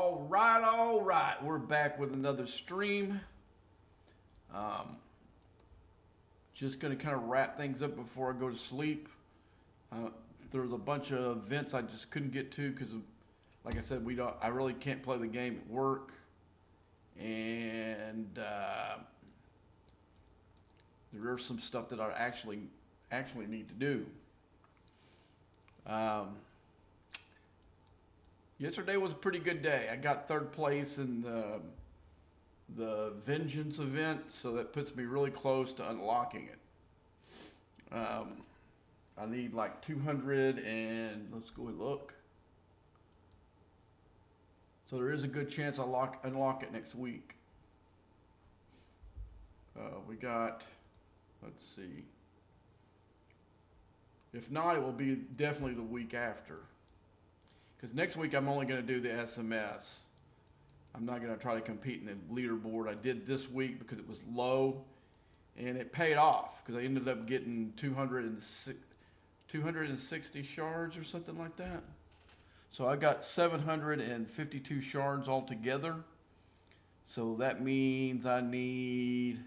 All right. We're back with another stream. Um, just going to kind of wrap things up before I go to sleep. Uh, there's a bunch of events I just couldn't get to because, like I said, I really can't play the game at work, and there is some stuff that I actually need to do. Um, Yesterday was a pretty good day. I got third place in the Vengeance event, so that puts me really close to unlocking it. I need like 200, and let's go and look. So there is a good chance I'll unlock it next week. We got, let's see. If not, it will be definitely the week after. Because next week I'm only going to do the SMS. I'm not going to try to compete in the leaderboard. I did this week because it was low, and it paid off because I ended up getting 260 shards or something like that. So I got 752 shards altogether. So that means I need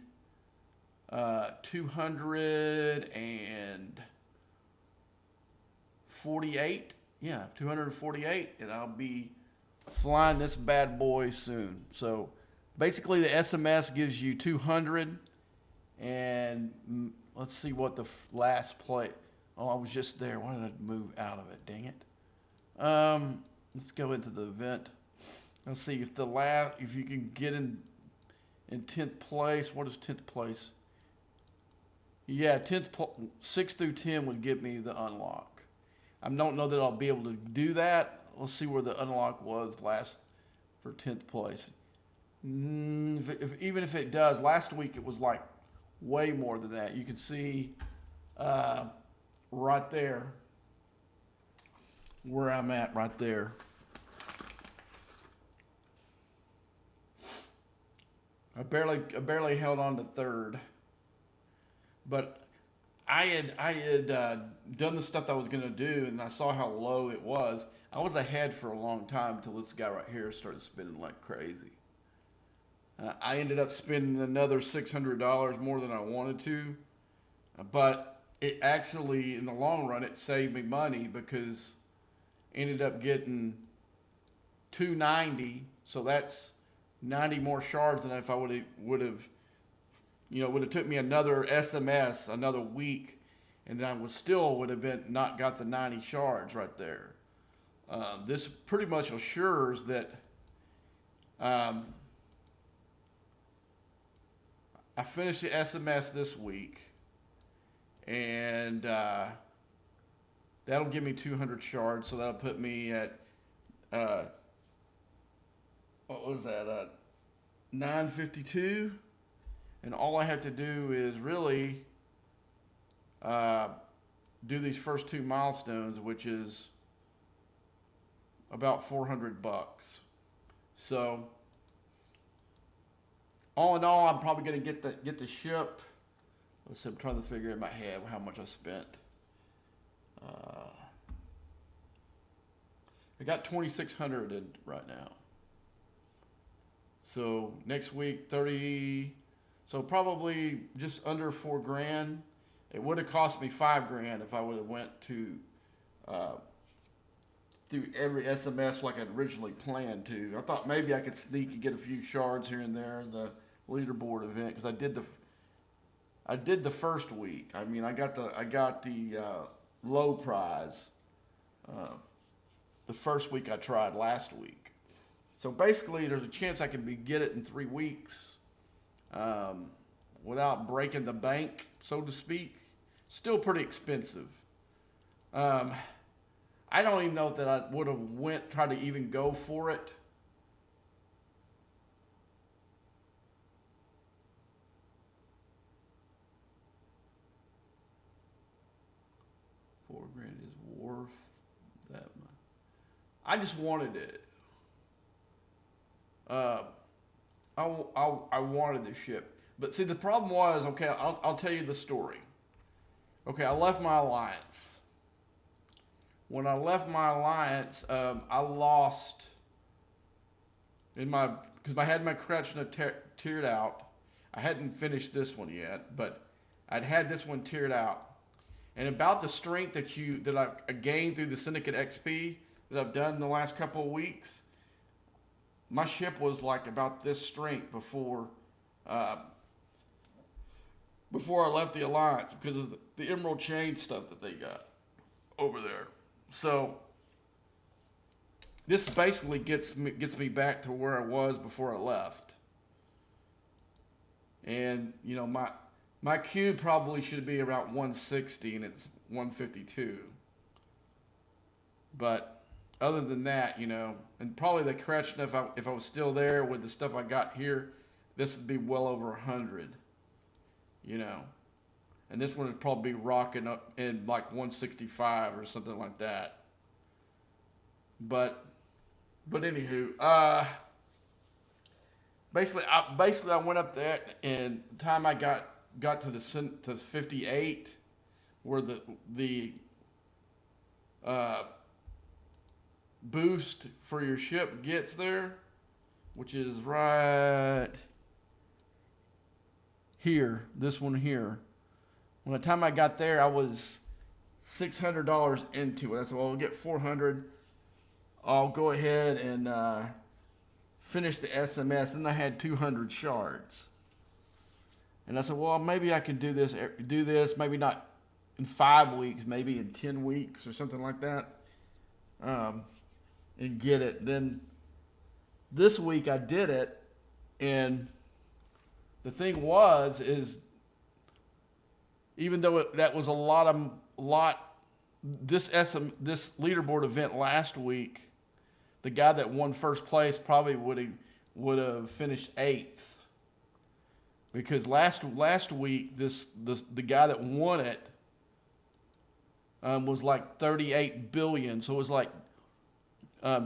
248. Yeah, 248, and I'll be flying this bad boy soon. So basically the SMS gives you 200, and let's see what the last play. Oh, I was just there. Why did I move out of it? Dang it. Let's go into the event. Let's see if if you can get in 10th place. What is 10th place? Yeah, 6 through 10 would give me the unlock. I don't know that I'll be able to do that. Let's see where the unlock was last for 10th place. Even if it does, last week it was like way more than that. You can see right there where I'm at right there. I barely held on to third, but I had done the stuff I was going to do, and I saw how low it was. I was ahead for a long time until this guy right here started spending like crazy. I ended up spending another $600 more than I wanted to, but it actually, in the long run, it saved me money because I ended up getting 290. So that's 90 more shards than if I would have. It would have took me another SMS, another week, and then I would have been not got the 90 shards right there. This pretty much assures that I finished the SMS this week, and that'll give me 200 shards, so that'll put me at, what was that, 952? And all I have to do is really do these first two milestones, which is about $400. So all in all, I'm probably going to get the ship. Let's see, I'm trying to figure in my head how much I spent. I got 2,600 in right now. So next week, 30. So probably just under $4,000. It would have cost me $5,000 if I would have went to through every SMS like I'd originally planned to. I thought maybe I could sneak and get a few shards here and there in the leaderboard event because I did the first week. I mean, I got the low prize the first week I tried last week. So basically, there's a chance I can get it in 3 weeks. Without breaking the bank, so to speak. Still pretty expensive. I don't even know that I would have tried to even go for it. $4,000 is worth that much. I just wanted it. I wanted the ship. But see, the problem was, okay, I'll tell you the story. Okay, I left my alliance. When I left my alliance, I lost in my, because I had my Kretschner tiered out. I hadn't finished this one yet, but I'd had this one tiered out. And about the strength that I gained through the Syndicate XP that I've done in the last couple of weeks, my ship was like about this strength uh, before I left the Alliance because of the Emerald Chain stuff that they got over there. So this basically gets me back to where I was before I left. And you know, my cube probably should be around 160 and it's 152. But other than that, you know, and probably the correction if I was still there with the stuff I got here, this would be well over 100. You know, and this one would probably be rocking up in like 165 or something like that. But anywho, basically I went up there, and the time I got to to 58, where the boost for your ship gets there, which is right here, this one here. When the time I got there, I was $600 into it. I said, well, I'll get 400. I'll go ahead and finish the SMS. And I had 200 shards. And I said, well, maybe I can do this, maybe not in 5 weeks, maybe in 10 weeks or something like that, and get it. Then this week I did it, and the thing is even though that was a lot, this leaderboard event last week, the guy that won first place probably would have finished 8th, because last week the guy that won it was like 38 billion, so it was like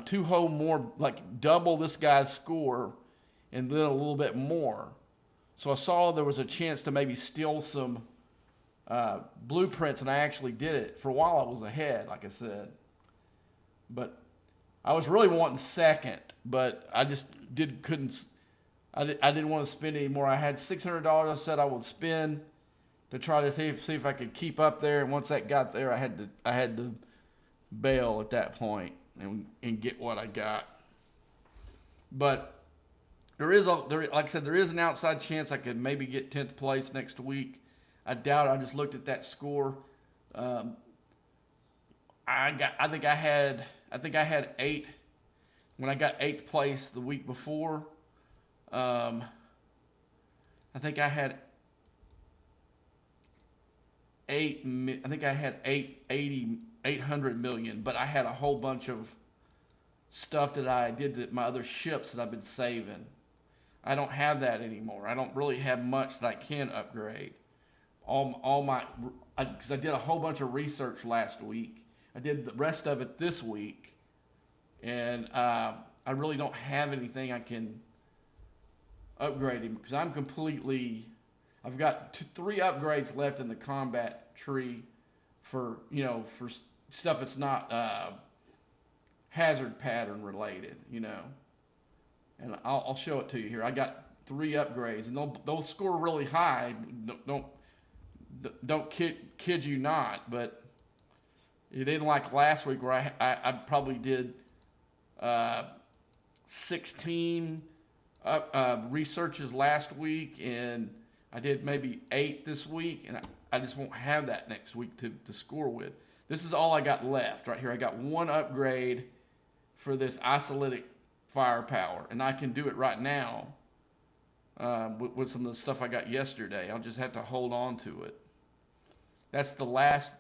two whole more, like double this guy's score, and then a little bit more. So I saw there was a chance to maybe steal some blueprints, and I actually did it. For a while I was ahead, like I said, but I was really wanting second, but I just couldn't. I didn't want to spend any more. I had $600 I said I would spend to try to see if I could keep up there. And once that got there, I had to bail at that point and get what I got. But like I said, there is an outside chance I could maybe get 10th place next week. I doubt it. I just looked at that score. I think I had 8 when I got 8th place the week before. I think I had 800 million, but I had a whole bunch of stuff that I did to my other ships that I've been saving. I don't have that anymore. I don't really have much that I can upgrade. Because I did a whole bunch of research last week. I did the rest of it this week, and I really don't have anything I can upgrade him, because I've got 3 upgrades left in the combat tree for stuff that's not hazard pattern related, and I'll show it to you here. I got 3 upgrades, and they'll score really high. Don't kid you not, but it didn't like last week where I probably did 16 researches last week, and I did maybe 8 this week, and I just won't have that next week to score with. This is all I got left right here. I got 1 upgrade for this isolytic firepower, and I can do it right now with some of the stuff I got yesterday. I'll just have to hold on to it. That's the last,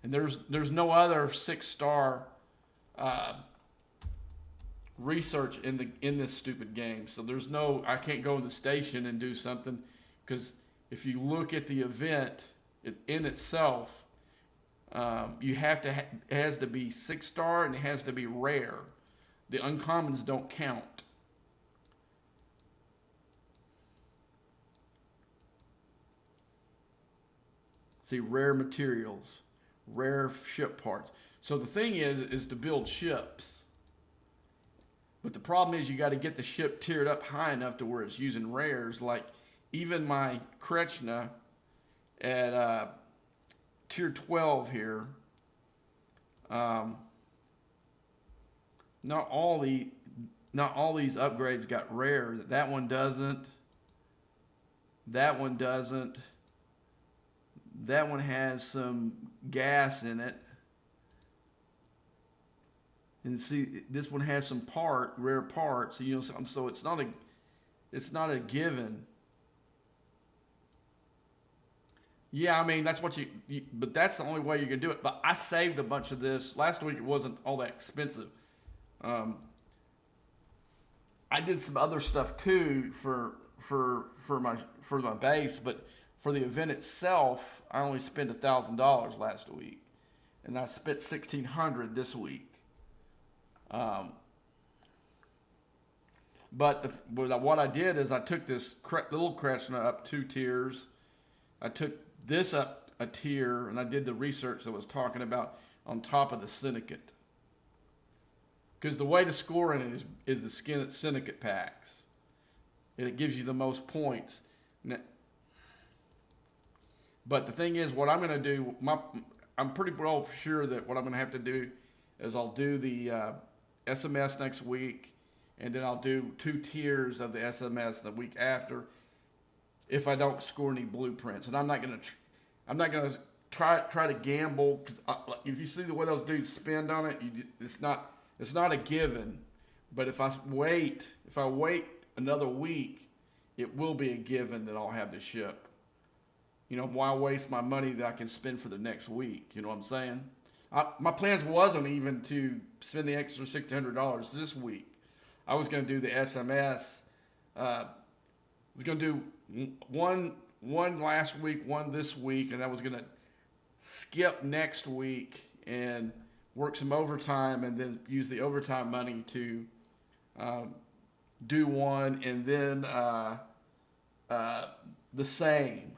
and there's no other 6-star research in this stupid game. So I can't go in the station and do something, because if you look at the event in itself, it has to be 6-star, and it has to be rare. The uncommons don't count. See, rare materials, rare ship parts. So the thing is to build ships. But problem is you got to get the ship tiered up high enough to where it's using rares. Like even my Kretschna at tier 12 here, not all these upgrades got rare. That one doesn't. That one doesn't. That one has some gas in it. And see, this one has some rare parts. You know, so it's not a given. Yeah, I mean that's what but that's the only way you can do it. But I saved a bunch of this last week. It wasn't all that expensive. I did some other stuff too for my base, but for the event itself, I only spent $1,000 last week, and I spent $1,600 this week. But what I did is I took this little Kretschna up 2 tiers. I took this up a tier, and I did the research that was talking about on top of the syndicate. Because the way to score in it is the syndicate packs. And it gives you the most points. But the thing is, what I'm going to do, I'm pretty well sure that what I'm going to have to do is I'll do the SMS next week, and then I'll do 2 tiers of the SMS the week after if I don't score any blueprints. And I'm not going to try to gamble, because if you see the way those dudes spend on it, it's not a given. But if I wait another week, it will be a given that I'll have the ship. You know, why waste my money that I can spend for the next week? You know what I'm saying? My plans wasn't even to spend the extra $1,600 this week. I was going to do the SMS. I was going to do one last week, one this week, and I was going to skip next week and work some overtime, and then use the overtime money to do one, and then the same.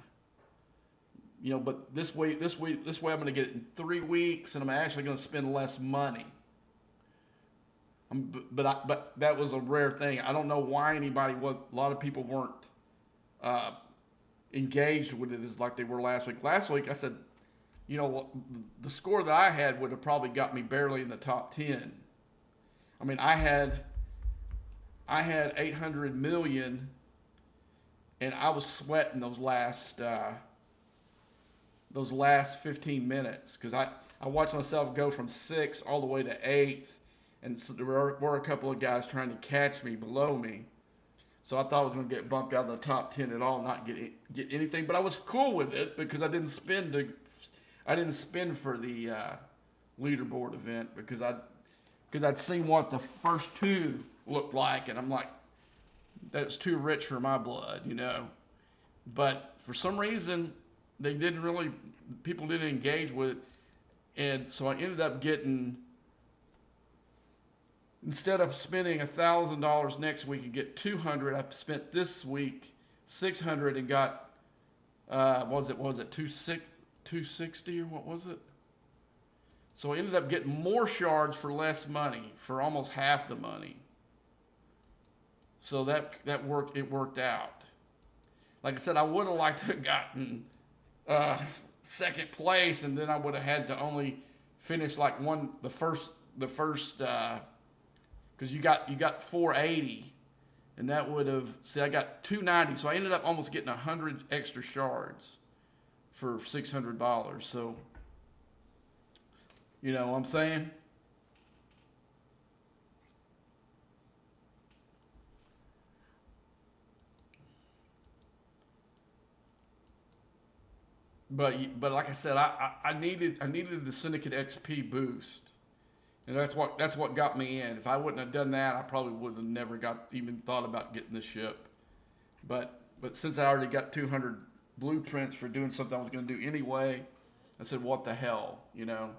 You know, but this way I'm going to get it in 3 weeks, and I'm actually going to spend less money. But that was a rare thing. I don't know why a lot of people weren't engaged with it as like they were last week. Last week I said, you know, the score that I had would have probably got me barely in the top 10. I mean, I had 800 million, and I was sweating those last 15 minutes, because I watched myself go from 6th all the way to 8th, and so there were a couple of guys trying to catch me below me. So I thought I was going to get bumped out of the top 10 at all, not get anything. But I was cool with it because I didn't spend for the leaderboard event, because I'd seen what the first 2 looked like, and I'm like, that's too rich for my blood, you know. But for some reason, people didn't engage with it. And so I ended up getting, instead of spending $1,000 next week and get 200, I spent this week 600 and got, what was it 260 or what was it? So I ended up getting more shards for less money, for almost half the money. So that worked. It worked out. Like I said, I would have liked to have gotten second place, and then I would have had to only finish like the first because you got 480, and that would have, see, I got 290, so I ended up almost getting 100 extra shards for $600. So, you know what I'm saying? But like I said, I needed the Syndicate XP boost, and that's what got me in. If I wouldn't have done that, I probably would have never even thought about getting the ship. But since I already got 200 blueprints for doing something I was going to do anyway, I said, what the hell, you know?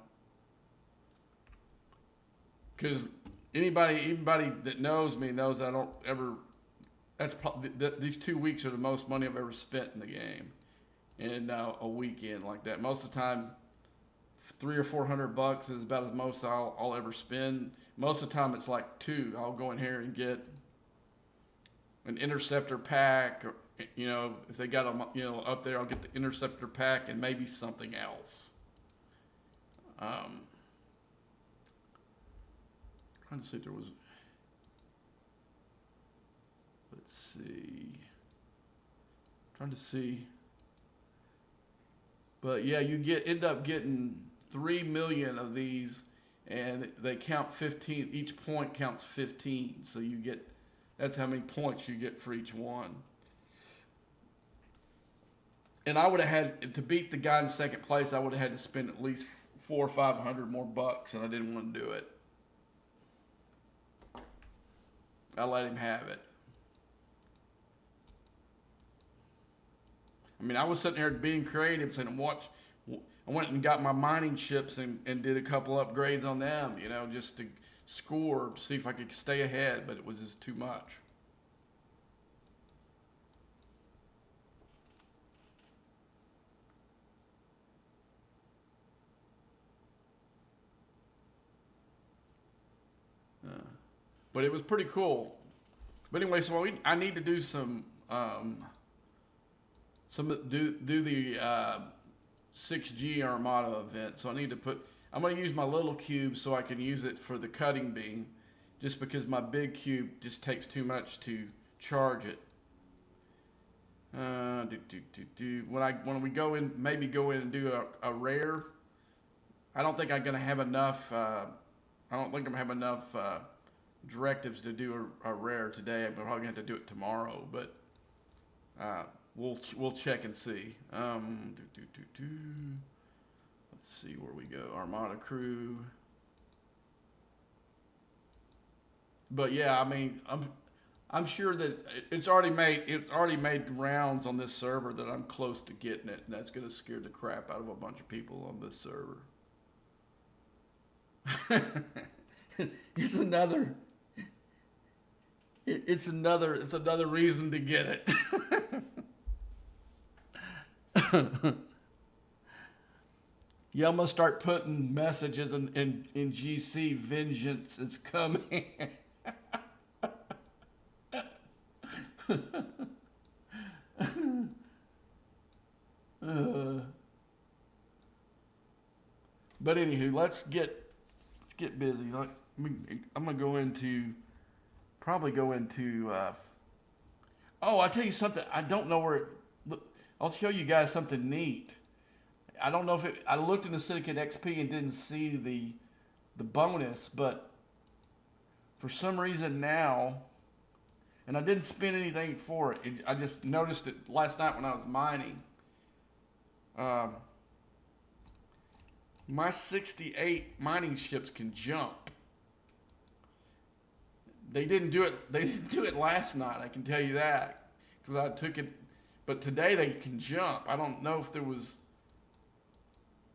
Because anybody that knows me knows I don't ever. That's probably these 2 weeks are the most money I've ever spent in the game. In a weekend like that. Most of the time, $300 or $400 is about as most I'll ever spend. Most of the time it's like two. I'll go in here and get an interceptor pack, or, you know, if they got them, you know, up there, I'll get the interceptor pack and maybe something else. Trying to see if there was. Let's see. Trying to see. But yeah, you end up getting 3 million of these, and they count 15. Each point counts 15, so you get. That's how many points you get for each one. And I would have had to beat the guy in second place. I would have had to spend at least $400 or $500 more bucks, and I didn't want to do it. I let him have it. I mean, I was sitting there being creative, saying, "Watch." I went and got my mining chips and did a couple upgrades on them, you know, just to score, see if I could stay ahead. But it was just too much. But it was pretty cool. But anyway, so I need to do do the 6G Armada event. So I need to I'm going to use my little cube so I can use it for the cutting beam, just because my big cube just takes too much to charge it. When we go in, maybe go in and do a rare. I don't think I'm going to have enough. I don't think I'm going to have enough directives to do a rare today. I'm probably going to have to do it tomorrow, but we'll check and see. Let's see where we go. Armada crew. But yeah, I mean, I'm sure that it's already made rounds on this server that I'm close to getting it, and that's going to scare the crap out of a bunch of people on this server. It's another reason to get it. Yeah, I'm gonna start putting messages in GC. Vengeance is coming. But anywho, let's get busy. I'm gonna probably go into. Oh, I'll tell you something. I don't know where. I'll show you guys something neat. I don't know if I looked in the Syndicate XP and didn't see the bonus, but for some reason now, and I didn't spend anything for it. I just noticed it last night when I was mining. My 68 mining ships can jump. They didn't do it. They didn't do it last night. I can tell you that, because I took it. But today they can jump. I don't know if there was.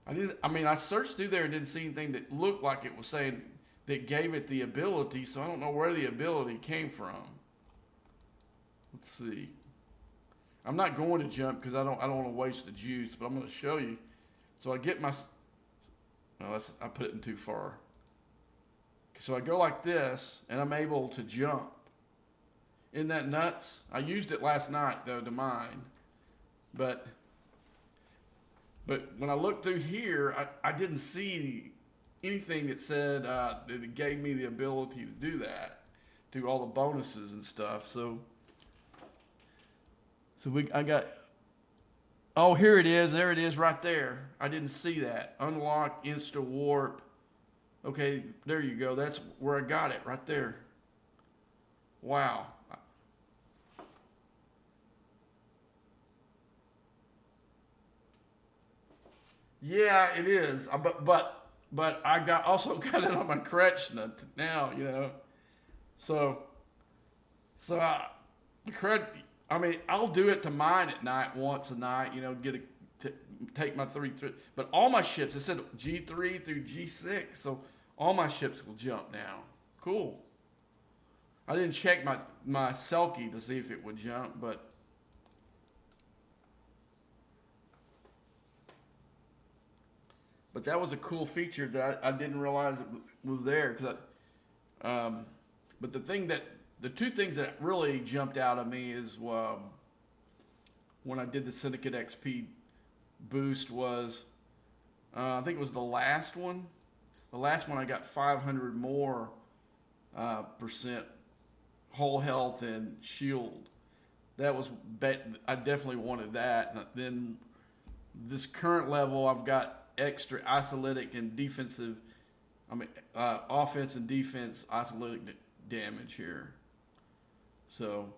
I searched through there and didn't see anything that looked like it was saying that gave it the ability. So I don't know where the ability came from. Let's see. I'm not going to jump because I don't want to waste the juice. But I'm going to show you. So I get my. No, I put it in too far. So I go like this, and I'm able to jump. Isn't that nuts? I used it last night, though, to mine. But when I looked through here, I didn't see anything that said that it gave me the ability to do that, do all the bonuses and stuff. So I got. Oh, here it is. There it is right there. I didn't see that. Unlock Insta Warp. Okay, there you go. That's where I got it, right there. Wow. Yeah, it is. But I also got it on my Kretschna now, you know. So I'll do it to mine at night once a night, you know, take my 3. But all my ships, it said G3 through G6, so all my ships will jump now. Cool. I didn't check my Selkie to see if it would jump, but But that was a cool feature that I didn't realize it was there. But the two things that really jumped out at me is when I did the Syndicate XP boost was, I think it was the last one. The last one I got 500 more percent whole health and shield. That was I definitely wanted that. And then this current level, I've got extra isolytic and defensive. Offense and defense isolytic damage here. So,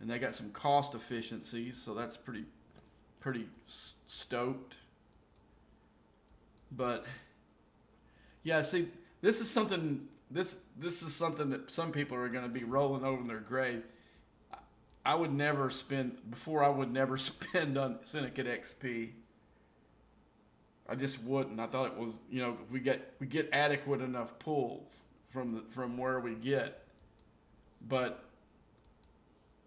and they got some cost efficiency, so that's pretty stoked. But yeah, see, this is something that some people are going to be rolling over in their grave. I would never spend on Syndicate XP. I just wouldn't. I thought it was, we get adequate enough pulls from where we get, but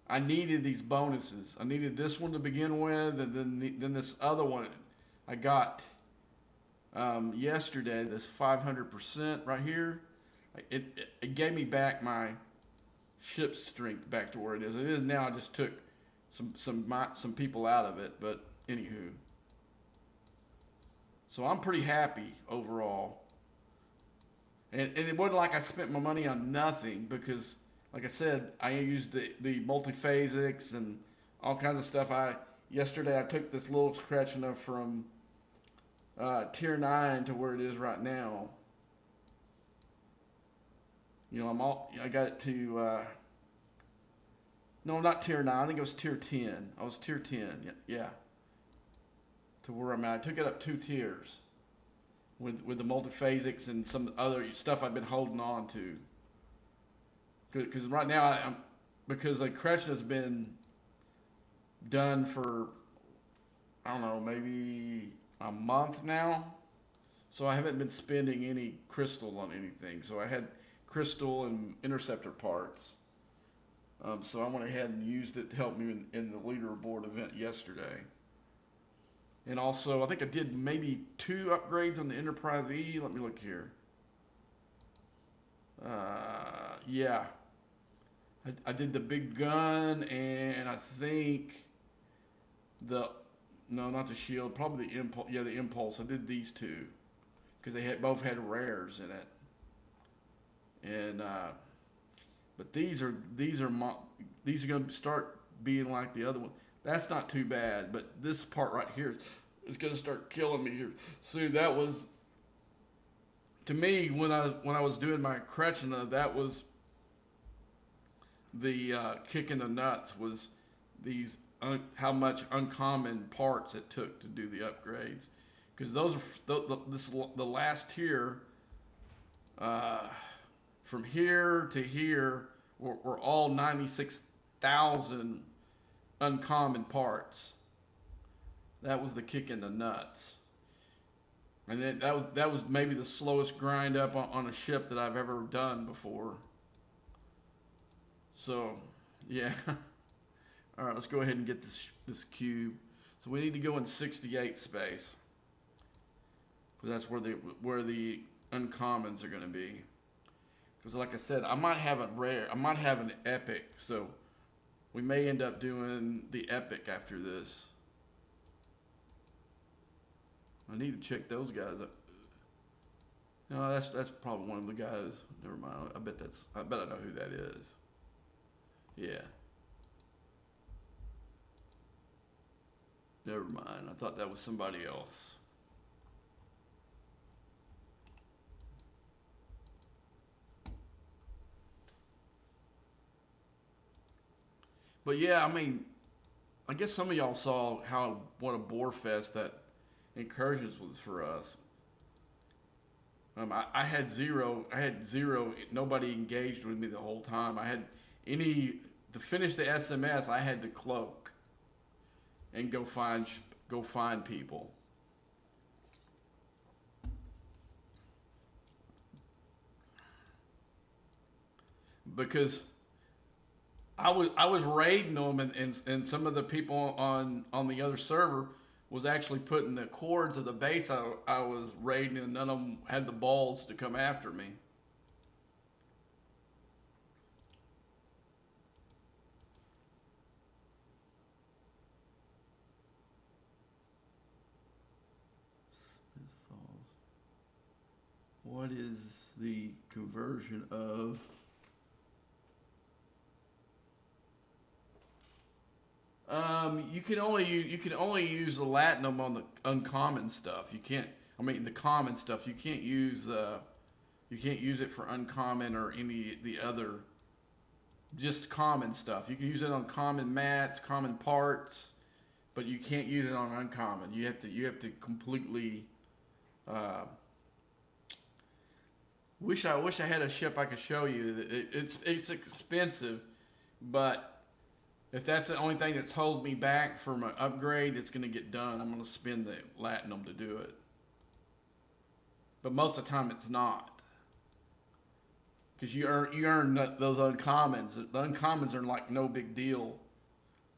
I needed these bonuses. I needed this one to begin with, and then this other one I got yesterday. This 500% right here. It gave me back my ship strength back to where it is. It is now. I just took some people out of it, but anywho. So I'm pretty happy overall. And it wasn't like I spent my money on nothing because, like I said, I used the multiphasics and all kinds of stuff. Yesterday I took this little Kretschner from tier 9 to where it is right now. I got it to, no, not tier 9. I think it was tier 10. I was tier 10, yeah. To where I'm at. I took it up 2 tiers with the multiphasics and some other stuff I've been holding on to. Because right now, because the Kretschner has been done for, I don't know, maybe a month now. So I haven't been spending any crystal on anything. So I had crystal and interceptor parts. So I went ahead and used it to help me in the leaderboard event yesterday. And also, I think I did maybe 2 upgrades on the Enterprise E. Let me look here. Yeah. I did the big gun, and I think no, not the shield, probably the impulse. Yeah, the impulse. I did these 2 because they both had rares in it. And but these are going to start being like the other one. That's not too bad, but this part right here is going to start killing me here. See, that was, to me, when I was doing my Kretschner, that was the kick in the nuts, was these how much uncommon parts it took to do the upgrades, because those are the last tier from here to here were all 96,000 uncommon parts. That was the kick in the nuts. And then that was maybe the slowest grind up on a ship that I've ever done before. So, yeah. All right, let's go ahead and get this cube. So we need to go in 68 space. That's where the uncommons are going to be. Because like I said, I might have a rare, I might have an epic, so we may end up doing the epic after this. I need to check those guys up. No, that's probably one of the guys. Never mind. I bet I know who that is. Yeah. Never mind. I thought that was somebody else. But yeah, I mean, I guess some of y'all saw what a bore fest that Incursions was for us. I had zero. Nobody engaged with me the whole time. To finish the SMS, I had to cloak and go find people. Because I was raiding them, and some of the people on the other server was actually putting the cords of the base I was raiding, and none of them had the balls to come after me. What is the conversion of? You can only use the latinum on the uncommon stuff. You can't. I mean, the common stuff. You can't use it for uncommon or any of the other. Just common stuff. You can use it on common mats, common parts, but you can't use it on uncommon. You have to completely. Wish I had a ship I could show you. It's expensive, but if that's the only thing that's holding me back from an upgrade, it's going to get done. I'm going to spend the latinum to do it. But most of the time, it's not. Because you earn those uncommons. The uncommons are like no big deal.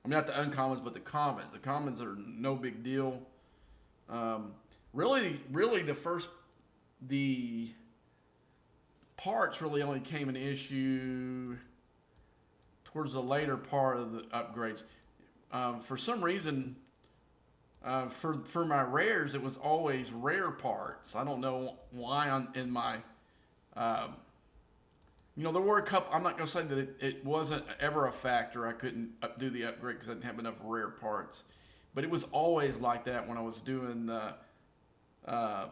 I mean, not the uncommons, but the commons. The commons are no big deal. Really, the parts really only came an issue towards the later part of the upgrades. For some reason, for my rares, it was always rare parts. I don't know why in my, there were a couple. I'm not going to say that it wasn't ever a factor. I couldn't do the upgrade because I didn't have enough rare parts. But it was always like that when I was doing the, my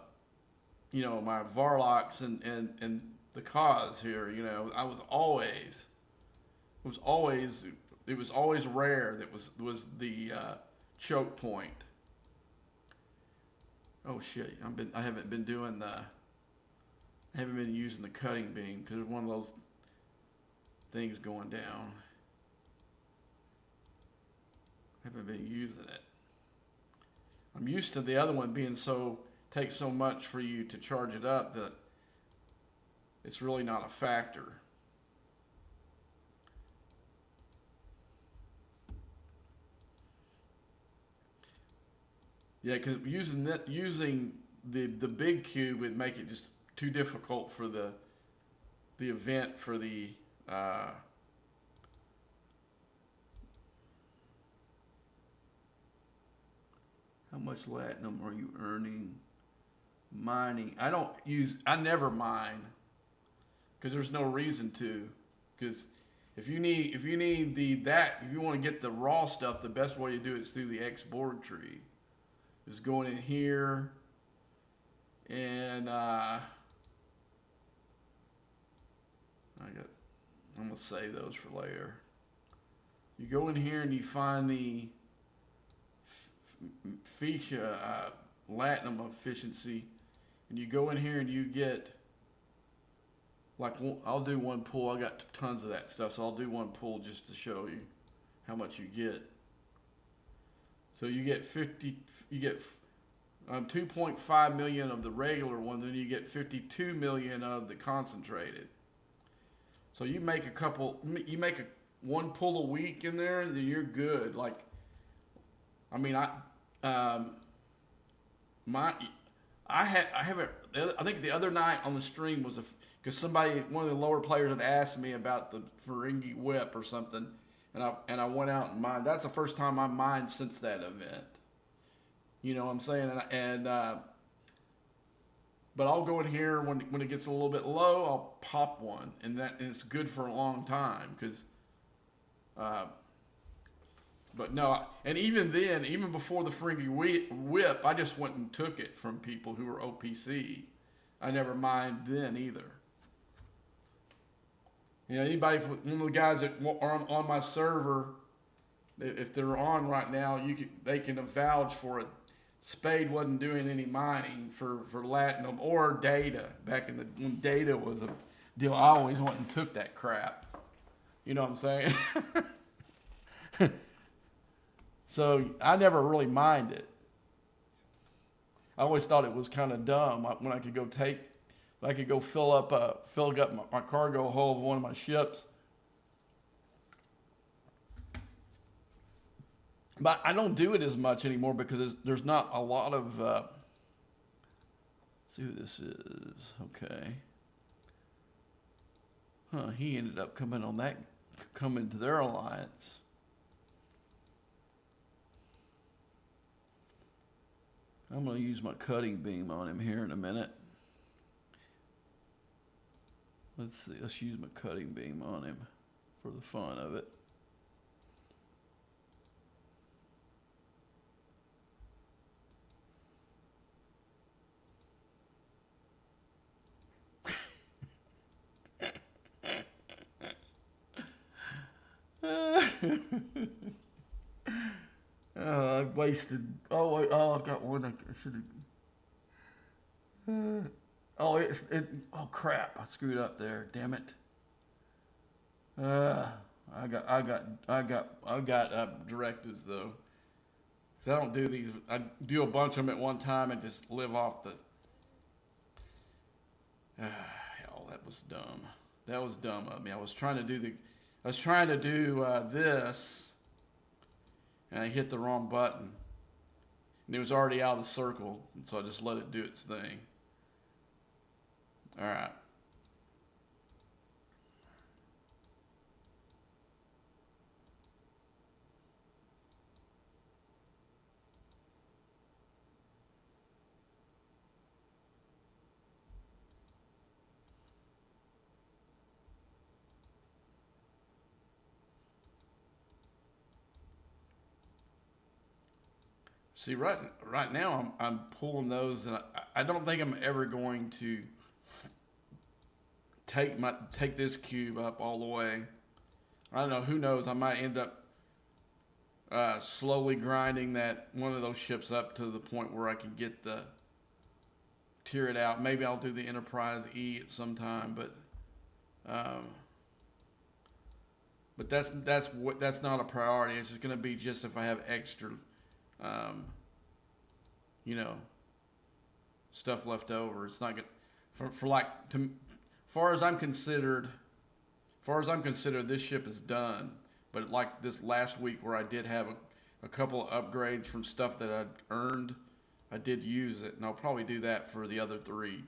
Varlocks and the cause here. I was always. It was always rare that was the choke point. Oh shit! I haven't been using the cutting beam because it's one of those things going down. I haven't been using it. I'm used to the other one being takes so much for you to charge it up that it's really not a factor. Yeah, because using the big cube would make it just too difficult for the event for the how much latinum are you earning mining? I never mine because there's no reason to. Because if you want to get the raw stuff, the best way to do it is through the X board tree. Is going in here and I'm gonna save those for later. You go in here and you find the Fisha latinum efficiency, and you go in here and you get I'll do one pull. I got tons of that stuff, so I'll do one pull just to show you how much you get. So you get 2.5 million of the regular one, then you get 52 million of the concentrated. So you make one pull a week in there, then you're good. I think the other night on the stream was because one of the lower players had asked me about the Ferengi whip or something. And I went out and mined. That's the first time I mined since that event. You know what I'm saying? But I'll go in here when it gets a little bit low. I'll pop one, and it's good for a long time because. But no, and even then, even before the Ferengi whip, I just went and took it from people who were OPC. I never mined then either. Anybody, one of the guys that are on my server, if they're on right now, they can vouch for it. Spade wasn't doing any mining for latinum or data back when data was a deal. I always went and took that crap. You know what I'm saying? So I never really mined it. I always thought it was kind of dumb when I could go fill up my cargo hold of one of my ships. But I don't do it as much anymore because there's not a lot of. Let's see who this is. Okay. Huh? He ended up coming to their alliance. I'm gonna use my cutting beam on him here in a minute. Let's see. Let's use my cutting beam on him for the fun of it. I wasted. Oh, wait, oh, I got one. I should have. Oh, oh crap! I screwed up there. Damn it. I got directives though. 'Cause I don't do these. I do a bunch of them at one time and just live off the. Hell, that was dumb. That was dumb of me. I was trying to do this, and I hit the wrong button, and it was already out of the circle, and so I just let it do its thing. All right. See, right now I'm pulling those, and I don't think I'm ever going to take this cube up all the way. I don't know. Who knows? I might end up slowly grinding that one of those ships up to the point where I can get the tear it out. Maybe I'll do the Enterprise E at some time, but that's not a priority. It's just going to be just if I have extra. You know, stuff left over. It's not good for like far as I'm considered. Far as I'm considered, this ship is done. But like this last week, where I did have a couple of upgrades from stuff that I'd earned, I did use it, and I'll probably do that for the other two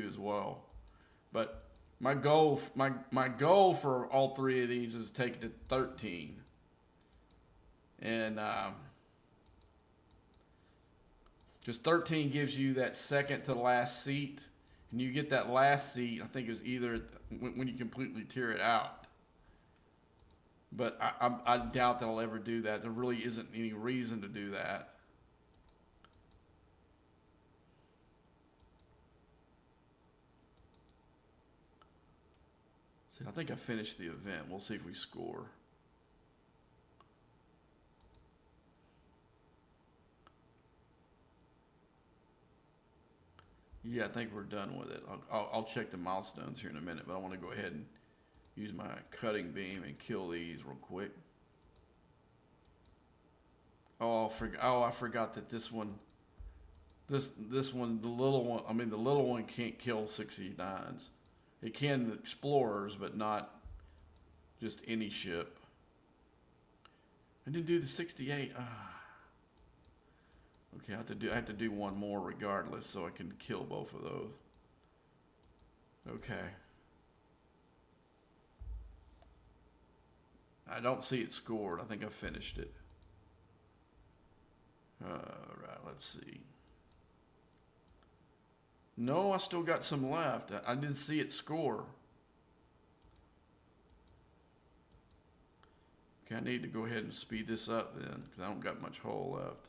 as well. But my goal for all three of these is to take it to 13, and because 13 gives you that second to last seat, and you get that last seat. I think it's either when you completely tear it out. But I doubt that I'll ever do that. There really isn't any reason to do that. See, I think I finished the event. We'll see if we score. Yeah, I think we're done with it. I'll check the milestones here in a minute, but I want to go ahead and use my cutting beam and kill these real quick. Oh, I forgot that this one, the little one. I mean, the little one can't kill 69s. It can explorers, but not just any ship. I didn't do the 68. Okay, I have to do one more regardless, so I can kill both of those. Okay. I don't see it scored. I think I finished it. Alright, let's see. No, I still got some left. I didn't see it score. Okay, I need to go ahead and speed this up then, because I don't got much hull left.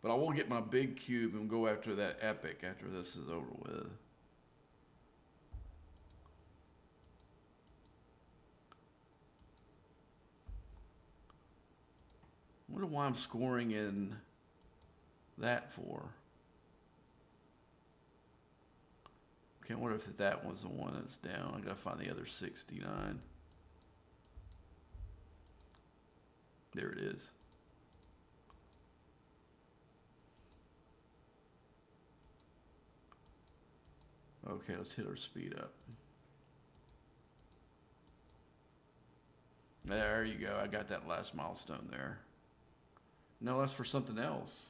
But I will get my big cube and go after that epic after this is over with. I wonder why I'm scoring in that for. Okay, I wonder if that was the one that's down. I gotta find the other 69. There it is. Okay, let's hit our speed up. There you go. I got that last milestone there. No, that's for something else.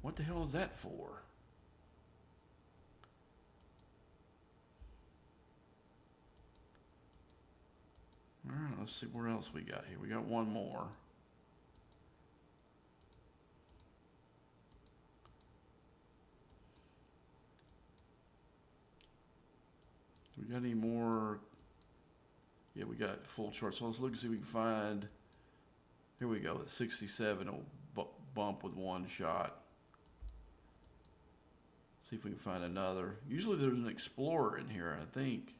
What the hell is that for? All right, let's see where else we got here. We got one more. Do we got any more? Yeah, we got full chart. So let's look and see if we can find. Here we go. At 67, it'll bump with one shot. See if we can find another. Usually there's an explorer in here, I think.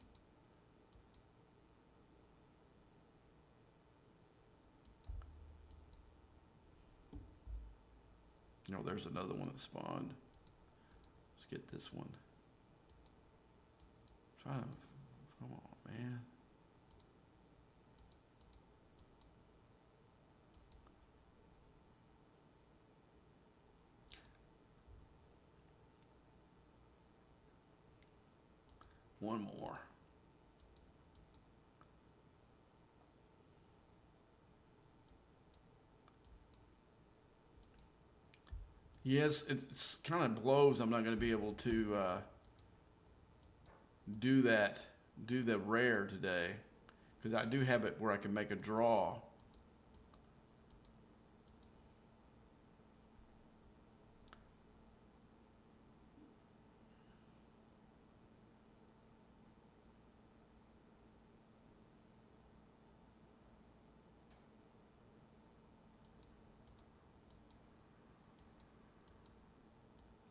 No, there's another one that spawned. Let's get this one. Try to, come on, man. One more. Yes, it's kind of blows. I'm not going to be able to do the rare today, because I do have it where I can make a draw.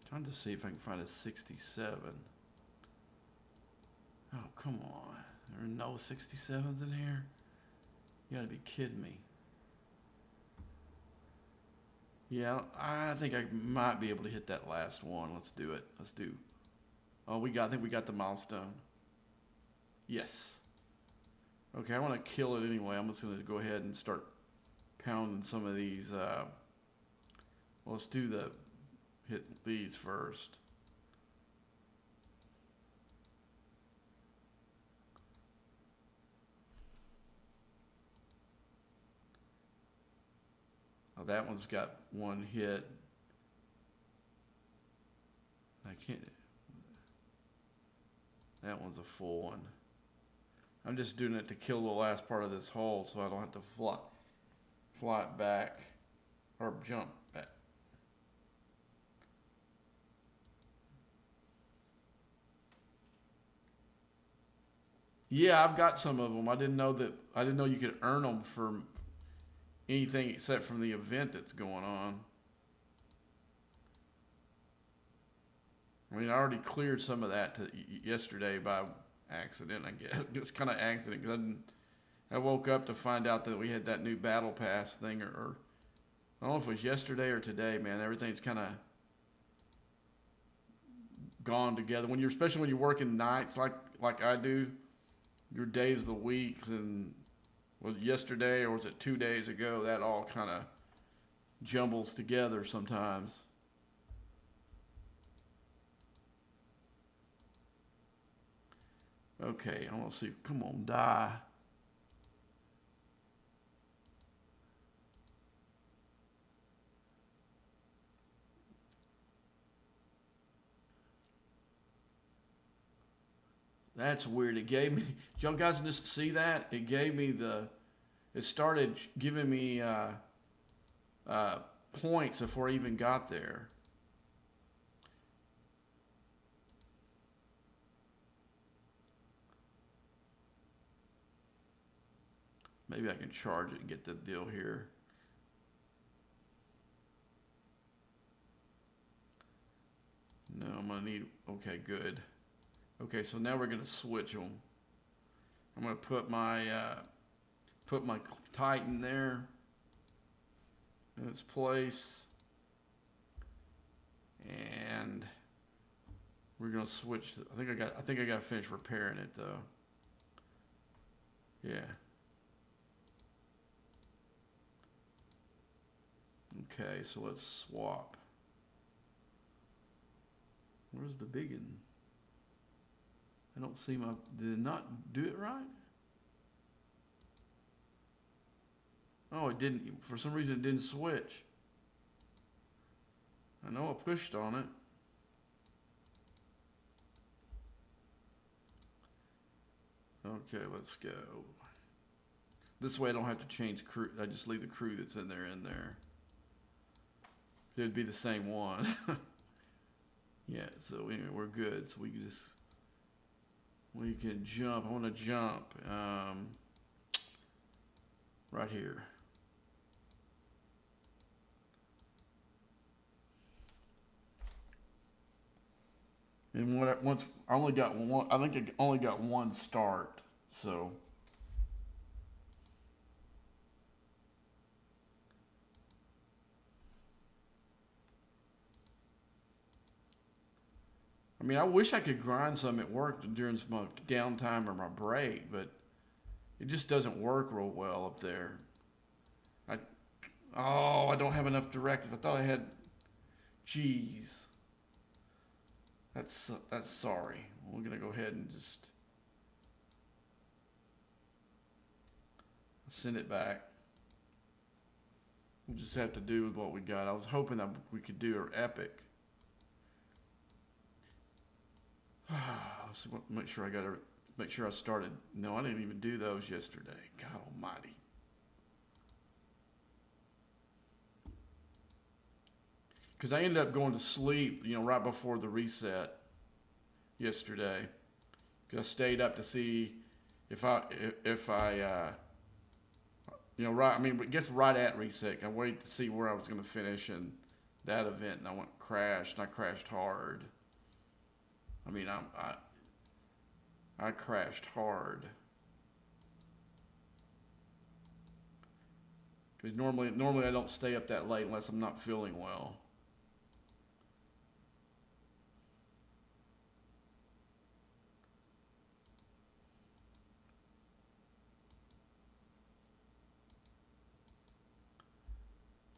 Trying to see if I can find a 67. Oh, come on. There are no 67s in here? You gotta be kidding me. Yeah, I think I might be able to hit that last one. Let's do it. Let's do. Oh, I think we got the milestone. Yes. Okay, I want to kill it anyway. I'm just going to go ahead and start pounding some of these. Let's do hit these first. Oh, that one's got one hit. I can't. That one's a full one. I'm just doing it to kill the last part of this hole so I don't have to fly it back or jump back. Yeah, I've got some of them. I didn't know you could earn them for anything except from the event that's going on. I mean, I already cleared some of that yesterday by accident, I guess. Just kind of accident, because I woke up to find out that we had that new battle pass thing, or I don't know if it was yesterday or today, man. Everything's kind of gone together. Especially when you're working nights like I do, your days of the week, and was it yesterday or was it 2 days ago? That all kind of jumbles together sometimes. Okay, I want to see. Come on, die. That's weird. It gave me, y'all guys just see that? It gave me it started giving me points before I even got there. Maybe I can charge it and get the deal here. No, I'm gonna need, okay, good. Okay, so now we're gonna switch them. I'm gonna put my Titan there in its place, and we're gonna switch. I think I gotta finish repairing it though. Yeah. Okay, so let's swap. Where's the big one? I don't see my, did it not do it right? Oh, it didn't, for some reason it didn't switch. I know I pushed on it. Okay, let's go. This way I don't have to change crew. I just leave the crew that's in there in there. It'd be the same one. Yeah, so anyway, we're good. So we can just, we can jump. I want to jump right here. And once I only got one, I think I only got one start. So I mean, I wish I could grind some at work during my downtime or my break, but it just doesn't work real well up there. I Oh, I don't have enough directives. I thought I had. Jeez, that's sorry. We're gonna go ahead and just send it back. We'll just have to do with what we got. I was hoping that we could do our epic. Let's make sure I got to make sure I started. No, I didn't even do those yesterday. God Almighty. Because I ended up going to sleep, right before the reset yesterday. Because I stayed up to see if I right. I mean, I guess right at reset, I waited to see where I was going to finish in that event, and I crashed, and I crashed hard. I mean, I crashed hard. Because normally I don't stay up that late unless I'm not feeling well.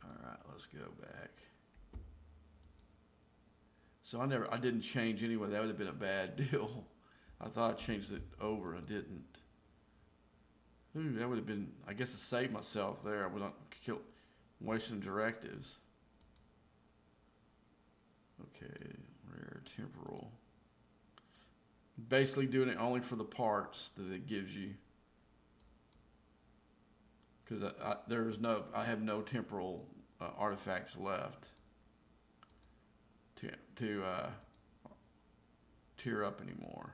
All right, let's go back. So I didn't change anyway. That would have been a bad deal. I thought I changed it over. I didn't. Ooh, that would have been, I guess I saved myself there. I would not wasting directives. Okay, rare temporal. Basically doing it only for the parts that it gives you. Because I have no temporal artifacts left to tear up anymore.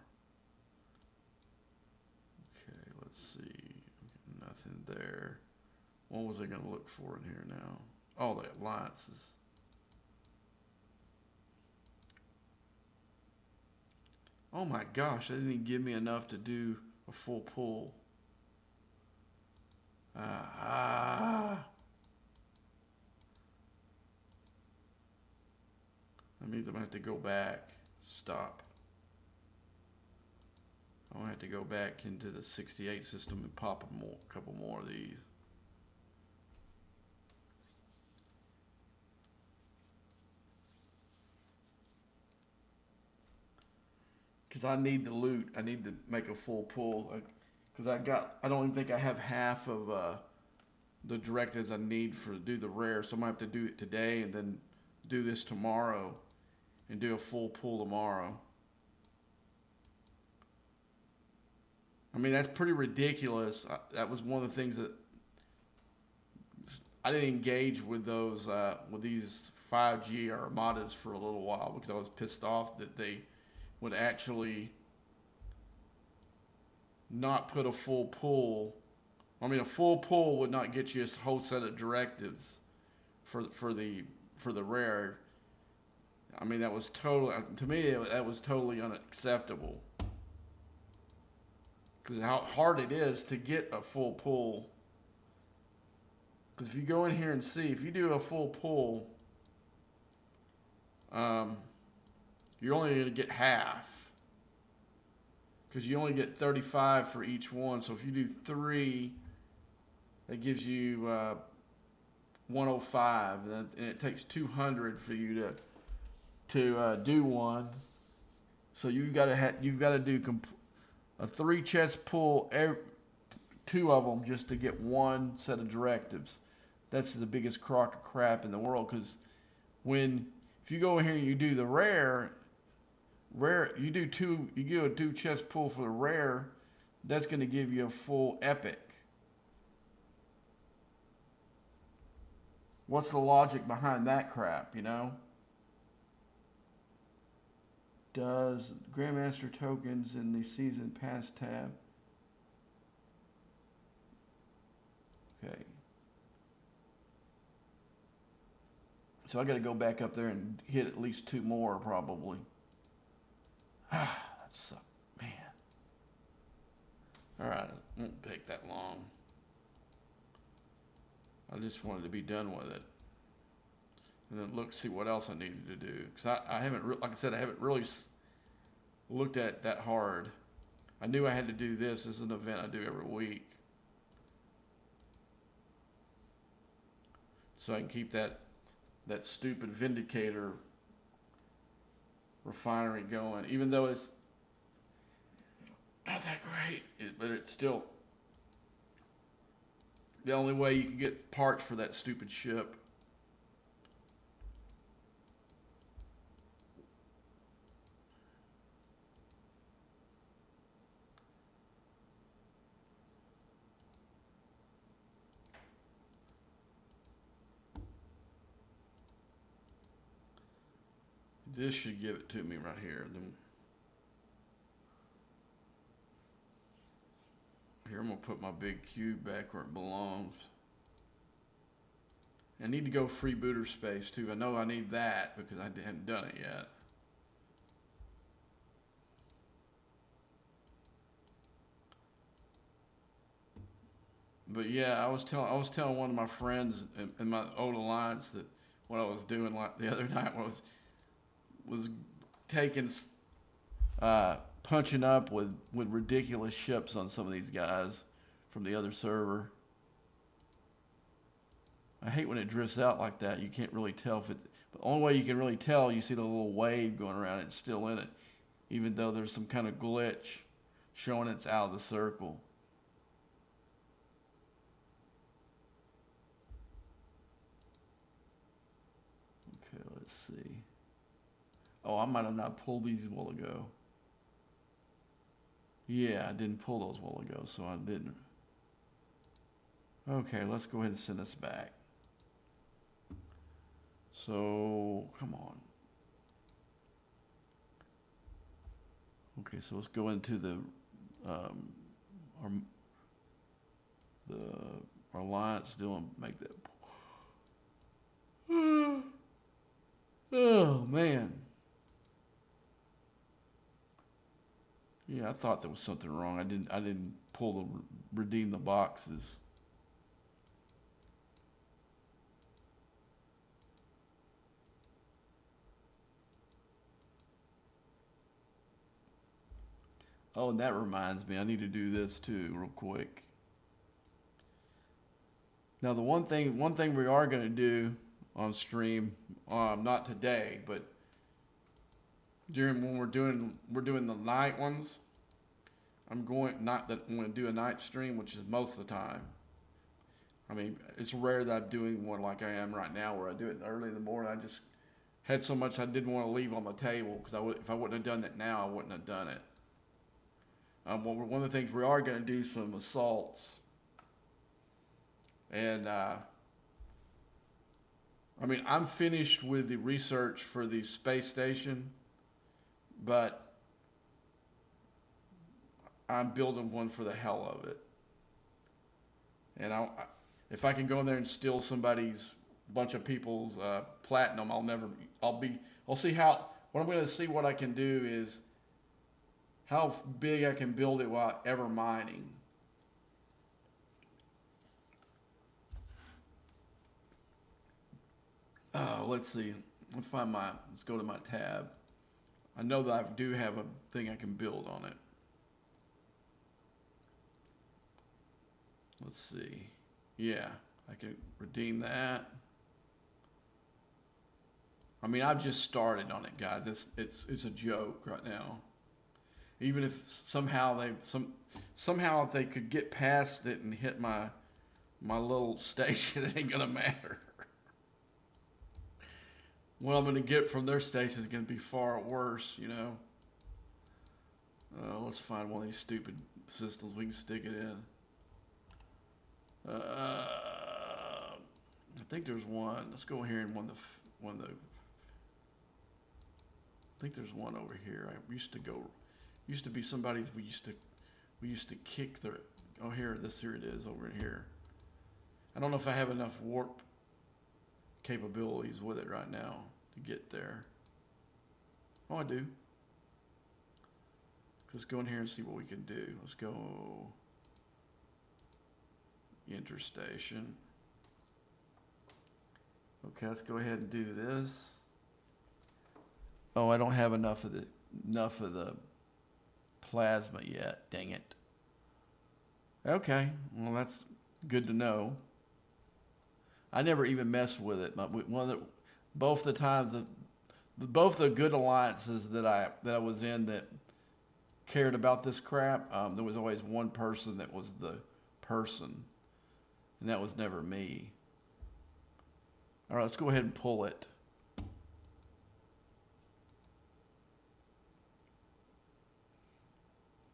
Okay, let's see. Nothing there. What was I going to look for in here now? Oh, the alliances. Oh my gosh, they didn't even give me enough to do a full pull. That means I'm going to have to go back. Stop. I'm going to have to go back into the 68 system and pop a couple more of these. Because I need the loot. I need to make a full pull. Because I don't even think I have half of the directives I need to do the rare. So I'm going to have to do it today and then do this tomorrow and do a full pull tomorrow. I mean, that's pretty ridiculous. That was one of the things that I didn't engage with with these 5G armadas for a little while because I was pissed off that they would actually not put a full pull. I mean, a full pull would not get you a whole set of directives for the rare. I mean, that was to me, that was totally unacceptable. Because how hard it is to get a full pull. Because if you go in here and see, if you do a full pull, you're only going to get half. Because you only get 35 for each one. So if you do 3, that gives you 105. And it takes 200 for you to do one. So you've got to do a 3 chest pull, 2 of them just to get 1 set of directives. That's the biggest crock of crap in the world, because if you go in here and you do the rare, you do 2 chest pull for the rare, that's going to give you a full epic. What's the logic behind that crap, you know? Does Grandmaster tokens in the season pass tab? Okay. So I got to go back up there and hit at least 2 more probably. That sucks, man. All right, it won't take that long. I just wanted to be done with it, and then see what else I needed to do. Because I haven't, like I said, I haven't really looked at it that hard. I knew I had to do this. This is an event I do every week, so I can keep that stupid Vindicator refinery going, even though it's not that great, but it's still the only way you can get parts for that stupid ship. This should give it to me right here. Here, I'm going to put my big cube back where it belongs. I need to go freebooter space too. I know I need that because I hadn't done it yet. But yeah, I was telling one of my friends in my old alliance that what I was doing like the other night was taking punching up with ridiculous ships on some of these guys from the other server. I hate when it drifts out like that. You can't really tell if it. But the only way you can really tell, you see the little wave going around. It's still in it, even though there's some kind of glitch showing it's out of the circle. Okay, let's see. Oh, I might have not pulled these a while ago. Yeah, I didn't pull those a while ago, so I didn't. Okay, let's go ahead and send this back. So, come on. Okay, so let's go into the alliance deal and make that. Oh man. Yeah, I thought there was something wrong. I didn't redeem the boxes. Oh, and that reminds me, I need to do this too, real quick. Now, the one thing we are going to do on stream, not today, but when we're doing the night ones, I'm going to do a night stream, which is most of the time. I mean, it's rare that I'm doing one like I am right now, where I do it early in the morning. I just had so much I didn't want to leave on the table, because if I wouldn't have done it now, I wouldn't have done it. Well, one of the things we are going to do is some assaults, and I mean, I'm finished with the research for the space station, but I'm building one for the hell of it. And if I can go in there and steal somebody's bunch of people's platinum, I'll see how. What I'm going to see what I can do is how big I can build it without ever mining. Let's see. Let's go to my tab. I know that I do have a thing I can build on it. Let's see. Yeah, I can redeem that. I mean, I've just started on it, guys. It's a joke right now. Even if somehow if they could get past it and hit my little station, it ain't gonna matter. What I'm gonna get from their station is gonna be far worse, you know. Let's find one of these stupid systems we can stick it in. I think there's one. Let's go here and I think there's one over here. I used to be somebody's. We used to kick their. Oh, here it is over here. I don't know if I have enough warp capabilities with it right now to get there. Oh, I do. Let's go in here and see what we can do. Let's go interstation. Okay, let's go ahead and do this. Oh, I don't have enough of the plasma yet. Dang it. Okay, well that's good to know. I never even messed with it. Both the times both the good alliances that I was in that cared about this crap, there was always one person that was the person, and that was never me. All right, let's go ahead and pull it.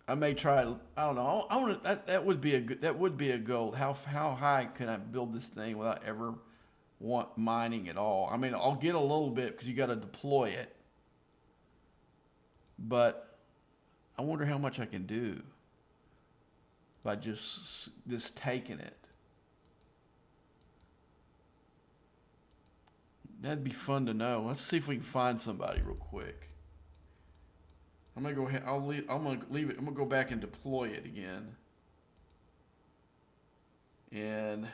I may try. I don't know. I want that would be a goal. How high can I build this thing without ever mining at all? I mean, I'll get a little bit because you got to deploy it, but I wonder how much I can do by just taking it. That'd be fun to know. Let's see if we can find somebody real quick. I'm gonna go ahead. I'm gonna leave it. I'm gonna go back and deploy it again, and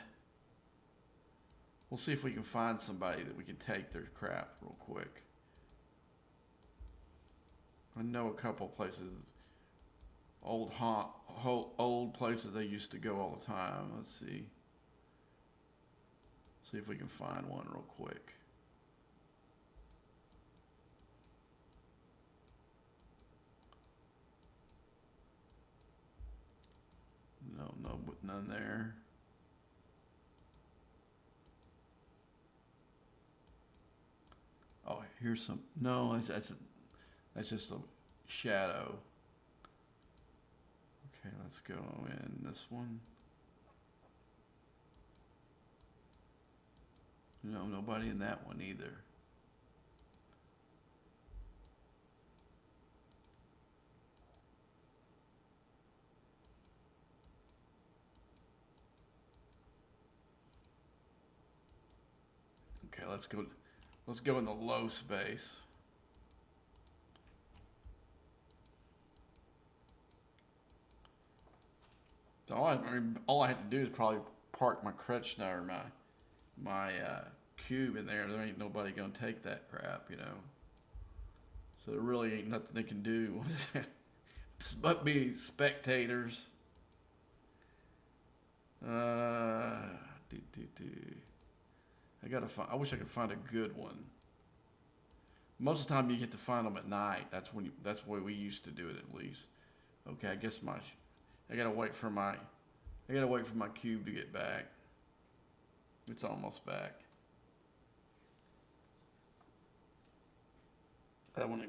we'll see if we can find somebody that we can take their crap real quick. I know a couple places, old places they used to go all the time. Let's see. See if we can find one real quick. No, none there. Oh, here's some. No, that's just a shadow. Okay, let's go in this one. No, nobody in that one either. Okay, let's go in the low space. So all I have to do is probably park my Kretschner or my cube in there. There ain't nobody gonna take that crap, you know. So there really ain't nothing they can do but be spectators. I wish I could find a good one. Most of the time you get to find them at night. That's the way we used to do it at least. Okay, I guess I gotta wait for my cube to get back. It's almost back. I want to.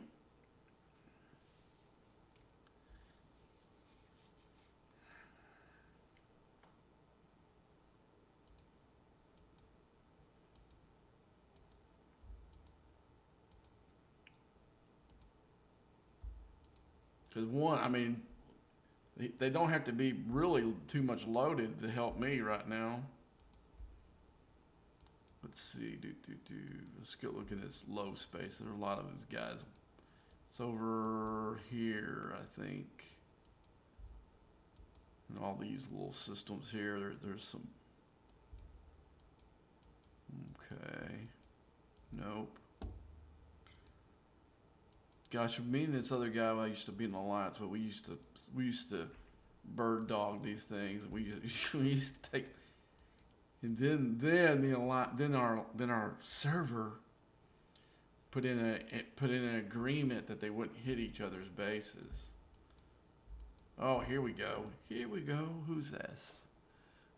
Because they don't have to be really too much loaded to help me right now. Let's see, let's go look at this low space. There are a lot of these guys. It's over here, I think. And all these little systems here, there's some. Okay. Nope. Gosh, me and this other guy, I used to be in the alliance, but we used to bird dog these things. We used to take, and then our server put in an agreement that they wouldn't hit each other's bases. Oh, here we go. Here we go. Who's this?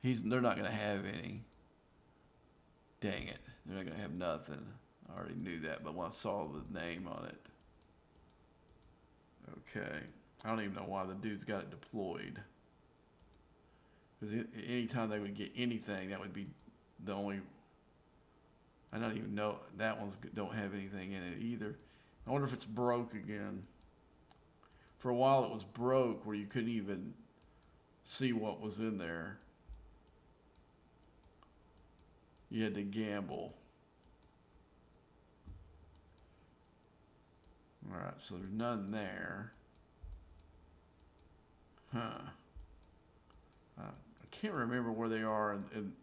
They're not gonna have any. Dang it. They're not gonna have nothing. I already knew that, but when I saw the name on it. Okay. I don't even know why the dude's got it deployed. Because anytime they would get anything, that would be the only. I don't even know that one's don't have anything in it either. I wonder if it's broke again. For a while, it was broke where you couldn't even see what was in there. You had to gamble. All right, so there's none there. Huh. I can't remember where they are, and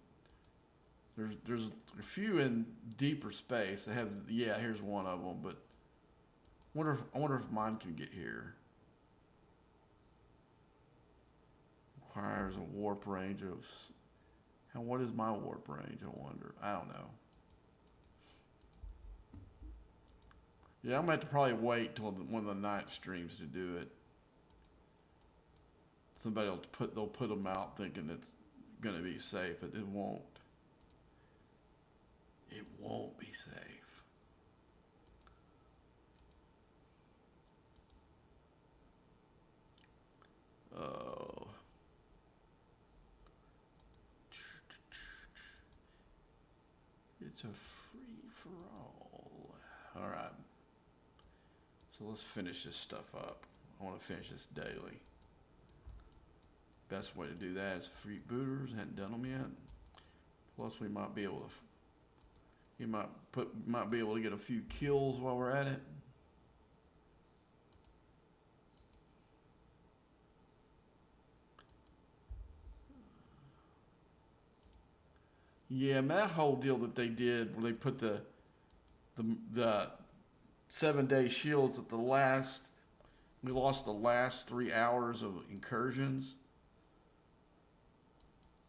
there's a few in deeper space. They have, yeah, here's one of them, but I wonder if mine can get here. Requires a warp range of. What is my warp range? I wonder. I don't know. Yeah, I'm gonna have to probably wait till one of the night streams to do it. Somebody will they'll put them out thinking it's gonna be safe, but it won't. It won't be safe. Oh. It's a free for all. All right. So let's finish this stuff up. I want to finish this daily. Best way to do that is free booters. Hadn't done them yet. Plus, we might be able to. You might be able to get a few kills while we're at it. Yeah, man, that whole deal that they did where they put the 7-day shields at the last. We lost the last 3 hours of incursions.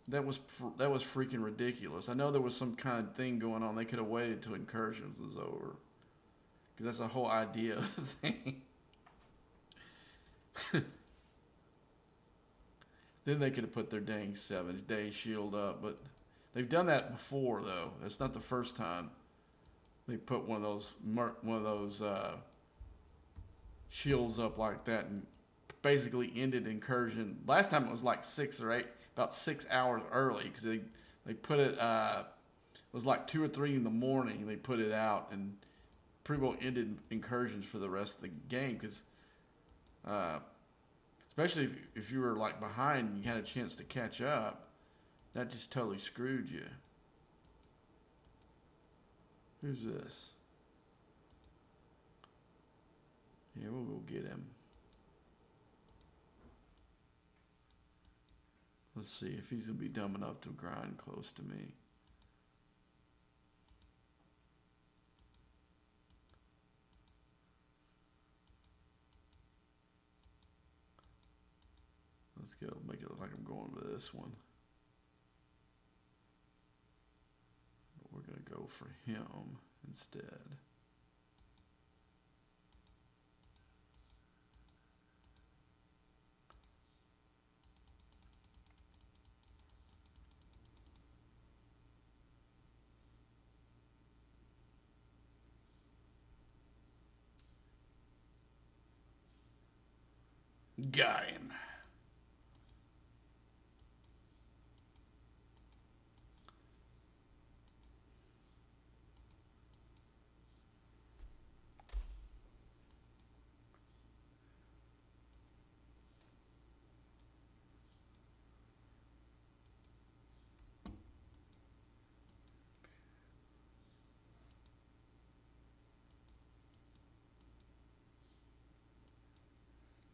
That was freaking ridiculous. I know there was some kind of thing going on. They could have waited till incursions was over, because that's the whole idea of the thing. Then they could have put their dang 7-day shield up, but they've done that before though. That's not the first time they put one of those shields up like that and basically ended incursion. Last time it was like 6 or 8. About 6 hours early, because they put it. It was like 2 or 3 in the morning. They put it out and pretty well ended incursions for the rest of the game. Because especially if you were like behind and you had a chance to catch up, that just totally screwed you. Who's this? Yeah, we'll go get him. Let's see if he's going to be dumb enough to grind close to me. Let's go make it look like I'm going to this one. But we're going to go for him instead. Got him.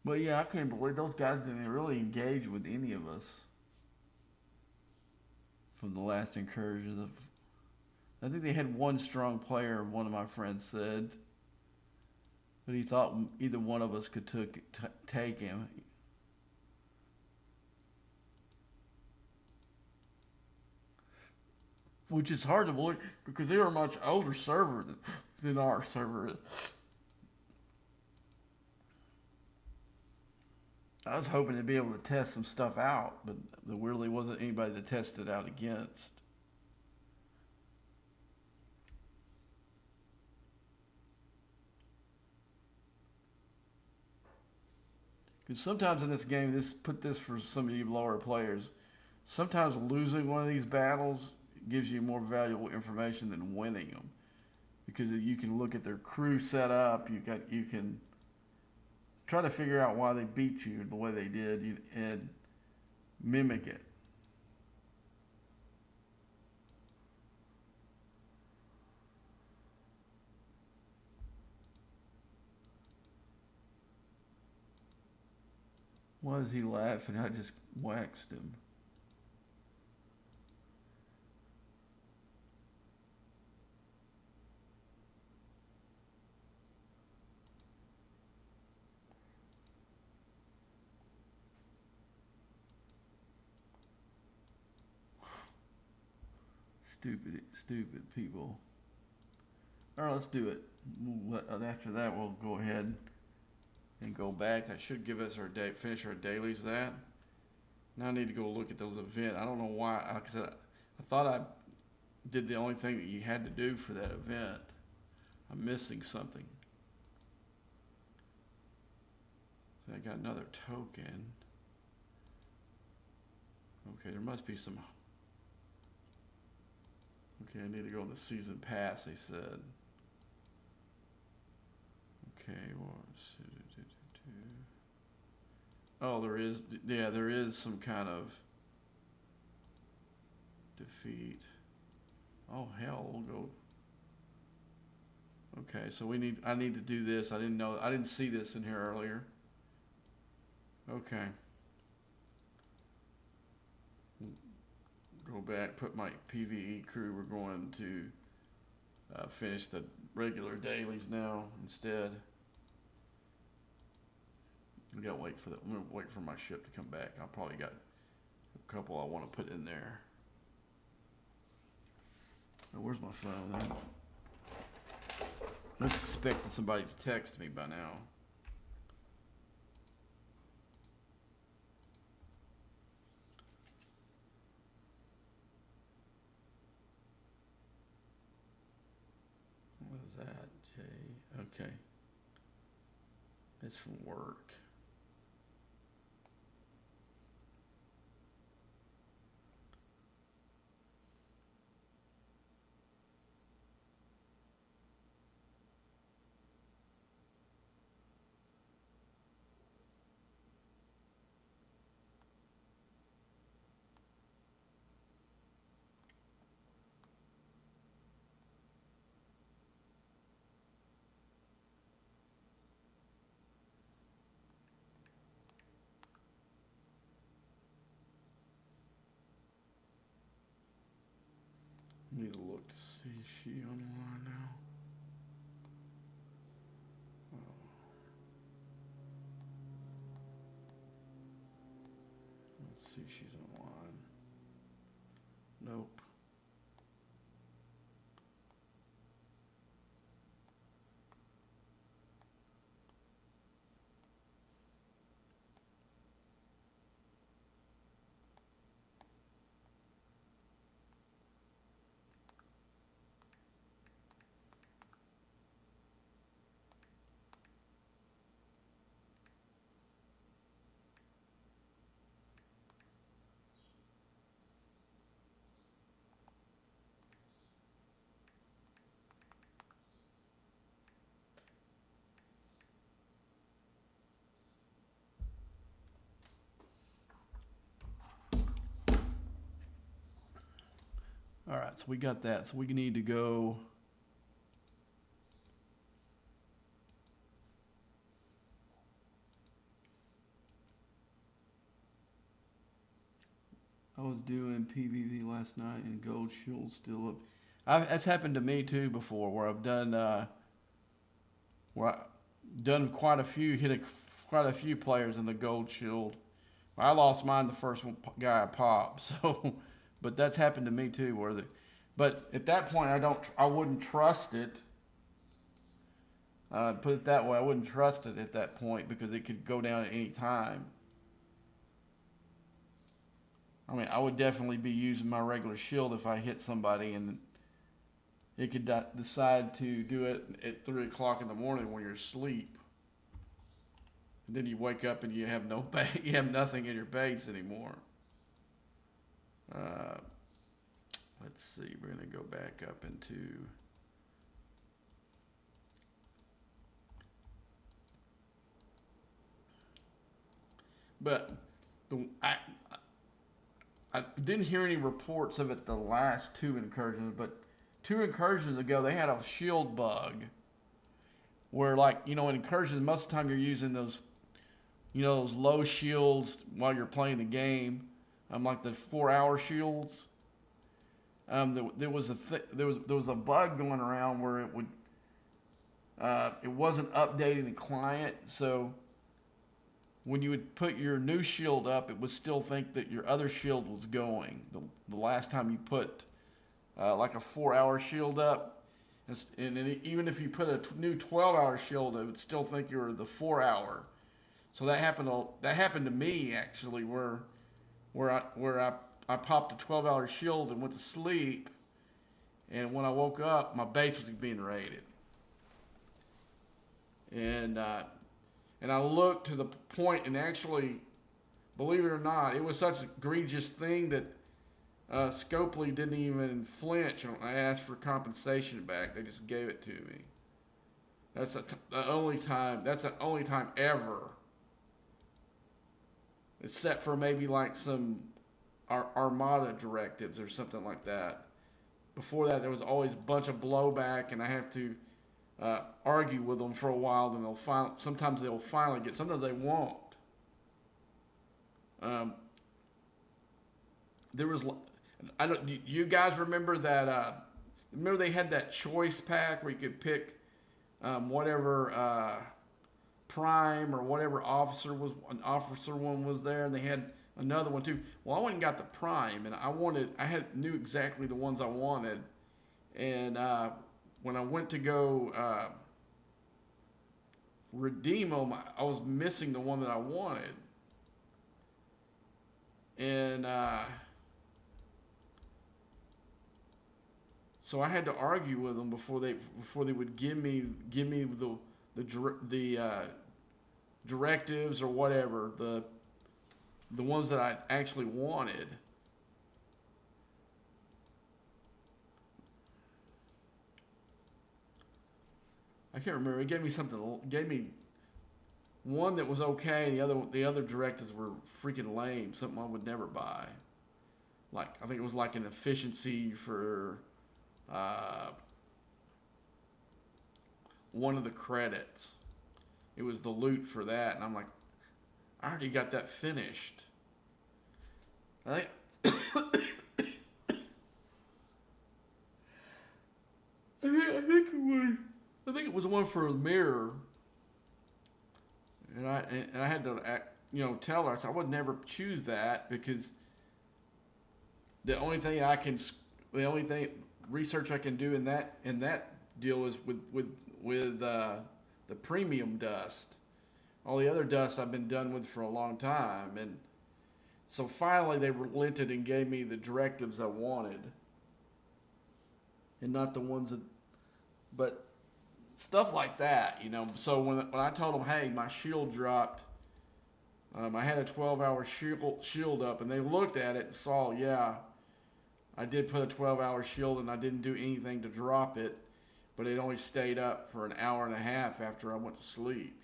But yeah, I can't believe those guys didn't really engage with any of us from the last incursion. I think they had one strong player, one of my friends said, but he thought either one of us could take him. Which is hard to believe because they were a much older server than our server is. I was hoping to be able to test some stuff out, but there really wasn't anybody to test it out against. Because sometimes in this game, put this for some of you lower players. Sometimes losing one of these battles gives you more valuable information than winning them, because you can look at their crew setup. You can try to figure out why they beat you the way they did, and mimic it. Why is he laughing? I just waxed him. Stupid people. All right, let's do it. After that, we'll go ahead and go back. That should give us our day, finish our dailies. That now I need to go look at those events. I don't know why. Like I said, I thought I did the only thing that you had to do for that event. I'm missing something. So I got another token. Okay, there must be some. Okay, I need to go in the season pass, they said. Okay, oh, there is, yeah, there is some kind of defeat. Oh, hell, we'll go. Okay, so I need to do this. I didn't see this in here earlier. Okay. Go back, put my PvE crew. We're going to finish the regular dailies now instead. We gotta wait for I'm gonna wait for my ship to come back. I probably got a couple I want to put in there. Oh, where's my phone? I'm expecting somebody to text me by now. What is that, Jay? Okay. It's from work. Need to look to see if she's online now. Oh. Let's see if she's online. Nope. All right, so we got that. So we need to go. I was doing PvP last night and Gold Shield's still up. That's happened to me too before, where I've done quite a few, quite a few players in the Gold Shield. I lost mine the first guy I popped, so. But that's happened to me too, but at that point I wouldn't trust it. Put it that way, I wouldn't trust it at that point because it could go down at any time. I mean, I would definitely be using my regular shield if I hit somebody and it could decide to do it at 3 o'clock in the morning when you're asleep. And then you wake up and you have you have nothing in your base anymore. Uh, let's see, we're gonna go back up into. But I didn't hear any reports of it the last two incursions, but two incursions ago they had a shield bug where, like, in incursions most of the time you're using those, those low shields while you're playing the game, like the 4-hour shields. There was a bug going around where it wasn't updating the client, so when you would put your new shield up, it would still think that your other shield was going. The last time you put like a 4-hour shield up, and even if you put a new 12-hour shield, it would still think you were the 4-hour. So that happened to me actually, where I popped a 12-hour shield and went to sleep, and when I woke up, my base was being raided, and I looked to the point, and actually, believe it or not, it was such an egregious thing that Scopely didn't even flinch. I asked for compensation back. They just gave it to me. That's the only time ever, except for maybe like some Armada directives or something like that. Before that, there was always a bunch of blowback, and I have to argue with them for a while. Then sometimes they'll finally get. Sometimes they won't. There was, I don't. You guys remember that? Remember they had that choice pack where you could pick whatever prime or whatever officer one was there, and they had another one too. Well, I went and got the prime, and I knew exactly the ones I wanted, and when I went to go redeem them, I was missing the one that I wanted, and so I had to argue with them before they would give me the directives or whatever, the ones that I actually wanted. I can't remember. It gave me one that was okay. The other directives were freaking lame. Something I would never buy. Like, I think it was like an efficiency for one of the credits. It was the loot for that, and I'm like, I already got that finished. I think it was one for a mirror, and I had to tell her, I said I would never choose that because the only research I can do in that deal is with the premium dust. All the other dust I've been done with for a long time, and so finally they relented and gave me the directives I wanted, and not the ones but stuff like that, So when I told them, hey, my shield dropped, I had a 12-hour shield up, and they looked at it and saw, yeah, I did put a 12-hour shield and I didn't do anything to drop it, but it only stayed up for an hour and a half after I went to sleep,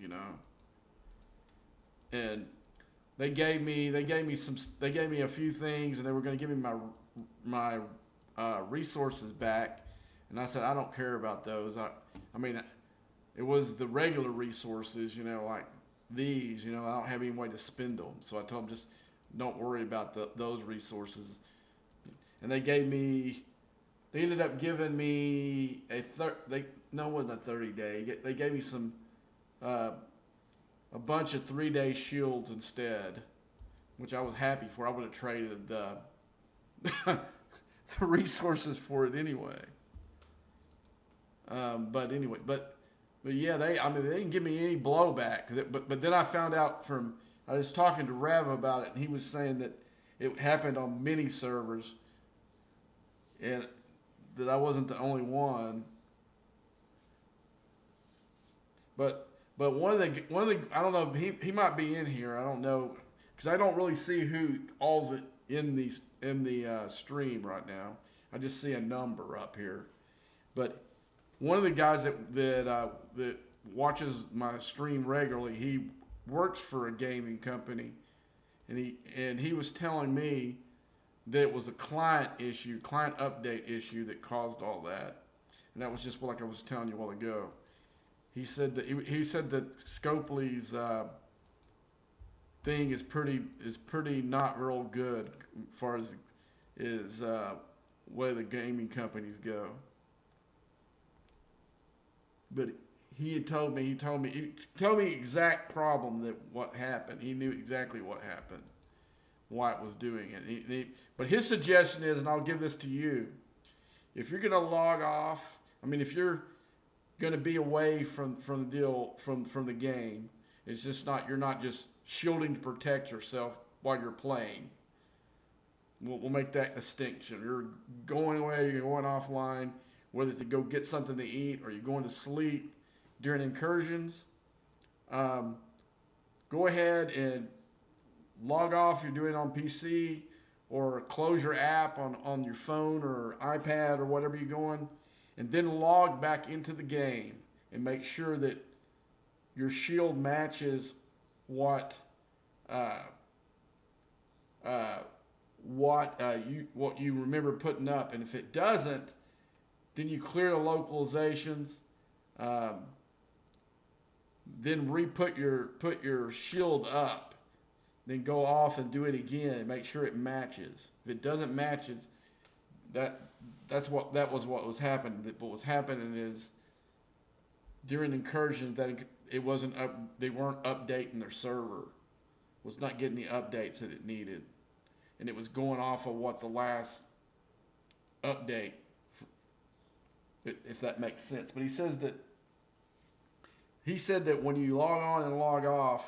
And they gave me a few things, and they were going to give me my resources back, and I said I don't care about those. I mean, it was the regular resources, like these, I don't have any way to spend them. So I told them, just don't worry about those resources. And they ended up giving me it wasn't a 30-day. They gave me some, a bunch of 3-day shields instead, which I was happy for. I would have traded the resources for it anyway. But yeah, they didn't give me any blowback. But then I found out I was talking to Rev about it, and he was saying that it happened on many servers, and that I wasn't the only one. But one of the I don't know, he might be in here. I don't know because I don't really see who all's it in the stream right now. I just see a number up here. But one of the guys that watches my stream regularly, he works for a gaming company, and he was telling me that it was a client issue, client update issue that caused all that, and that was just like I was telling you a while ago. He said that Scopely's thing is pretty not real good as far as is way the gaming companies go. But he told me exact problem that what happened. He knew exactly what happened, why it was doing it. But his suggestion is, and I'll give this to you, if you're gonna log off, I mean, if you're gonna be away from the game, it's just not, you're not just shielding to protect yourself while you're playing. We'll make that distinction. You're going away, you're going offline, whether to go get something to eat or you're going to sleep during incursions. Go ahead and log off. You're doing it on PC, or close your app on your phone or iPad or whatever you're going, and then log back into the game and make sure that your shield matches what you remember putting up. And if it doesn't, then you clear the localizations. Then put your shield up. Then go off and do it again and make sure it matches. If it doesn't match, that was what was happening. What was happening is during incursions that it wasn't up. They weren't updating their server. Was not getting the updates that it needed, and it was going off of what the last update. If that makes sense. But he said that when you log on and log off,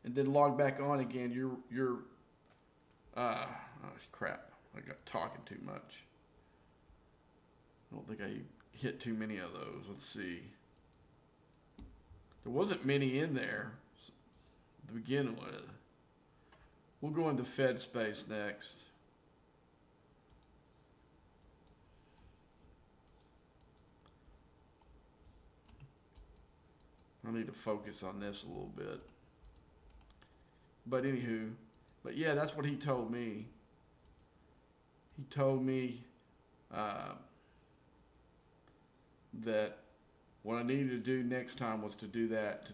and then log back on again, you're oh crap! I got talking too much. I don't think I hit too many of those. Let's see. There wasn't many in there to begin with. We'll go into Fed space next. I need to focus on this a little bit. But anywho, yeah, that's what he told me. He told me that what I needed to do next time was to do that. To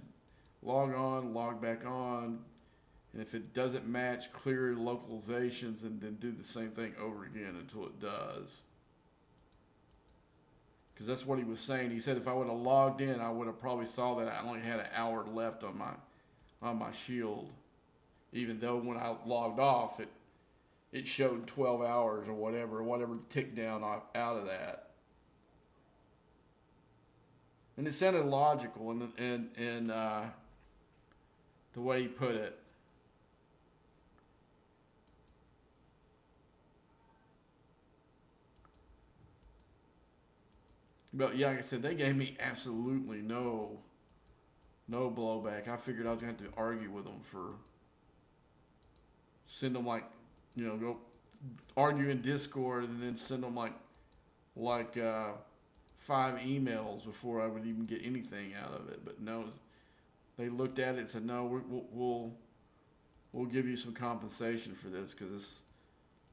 log on, log back on, and if it doesn't match, clear localizations, and then do the same thing over again until it does. Because that's what he was saying. He said if I would have logged in, I would have probably saw that I only had an hour left on my shield. Even though when I logged off, it showed 12 hours or whatever ticked down out of that. And it sounded logical in the way he put it. But yeah, like I said, they gave me absolutely no blowback. I figured I was going to have to argue with them send them go argue in Discord and then send them like 5 emails before I would even get anything out of it. But no, they looked at it and said, no, we'll give you some compensation for this because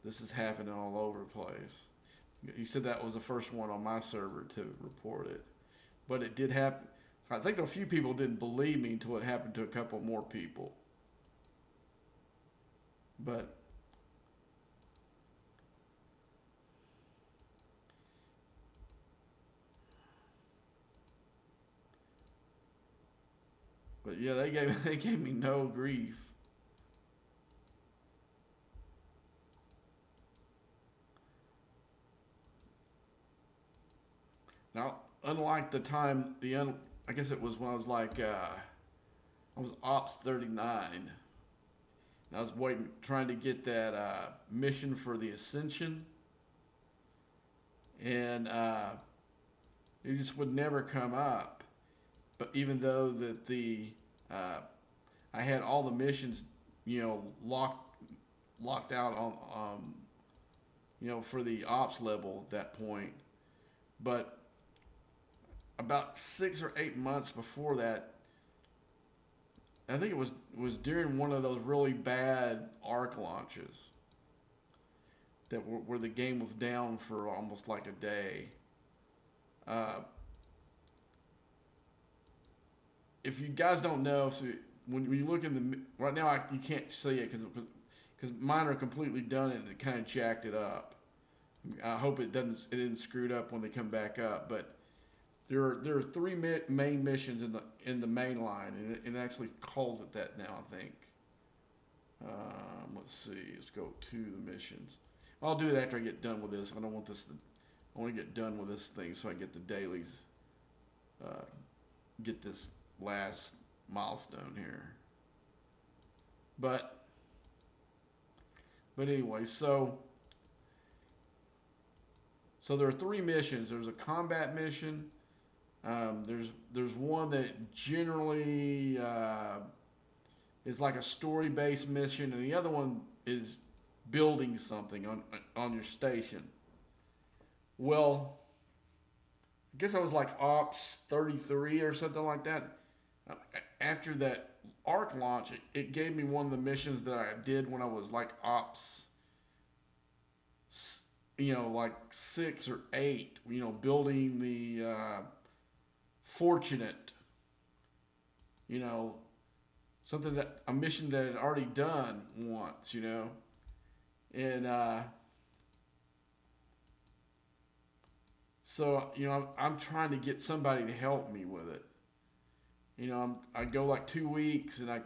this is happening all over the place. He said that was the first one on my server to report it. But it did happen. I think a few people didn't believe me until it happened to a couple more people. But yeah, they gave me no grief. Now, unlike the time I guess it was when I was I was Ops 39, I was trying to get that mission for the Ascension, and it just would never come up. But even though that uh, I had all the missions, locked out on, for the ops level at that point. But about 6 or 8 months before that, I think it was during one of those really bad arc launches where the game was down for almost like a day. Uh, if you guys don't know, so when you look in the right now, you can't see it because mine are completely done and it kind of jacked it up. I hope it didn't screw it up when they come back up. But there are three main missions in the main line, and it actually calls it that now, I think. Let's see. Let's go to the missions. I'll do it after I get done with this. I don't want this. I want to get done with this thing so I get the dailies. Get this last milestone here. But anyway, so there are three missions. There's a combat mission. There's one that generally is like a story-based mission, and the other one is building something on your station. Well, I guess I was like Ops 33 or something like that. After that Arc launch, it gave me one of the missions that I did when I was like Ops, like 6 or 8. Building the Fortunate. Something a mission that I had already done once. And so I'm trying to get somebody to help me with it. I go like 2 weeks, and I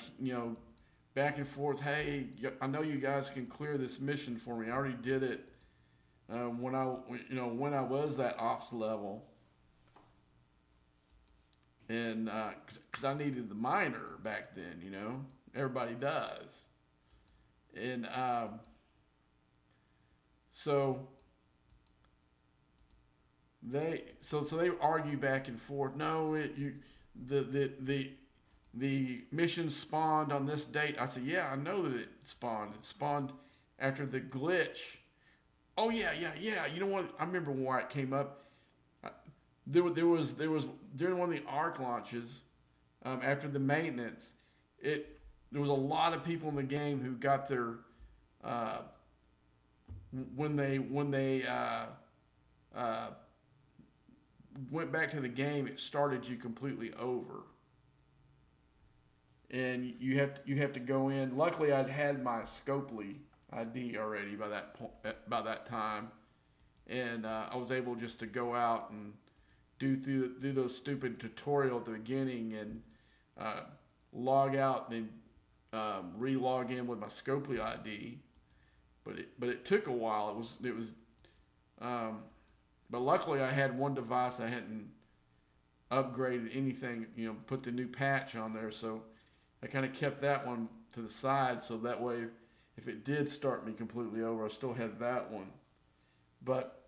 back and forth. Hey, I know you guys can clear this mission for me. I already did it when I was that ops level, and because I needed the miner back then. Everybody does, and so they argue back and forth. No, the mission spawned on this date. I said, yeah, I know that it spawned. It spawned after the glitch. Oh yeah. You know what? I remember why it came up. There was during one of the arc launches, after the maintenance, there was a lot of people in the game who got their when they went back to the game, it started you completely over, and you have to go in. Luckily, I'd had my Scopely ID already by that time, and I was able just to go out and do those stupid tutorial at the beginning and log out and then re-log in with my Scopely ID. But it took a while. It was but luckily I had one device I hadn't upgraded anything, put the new patch on there, so I kind of kept that one to the side, so that way if it did start me completely over, I still had that one. But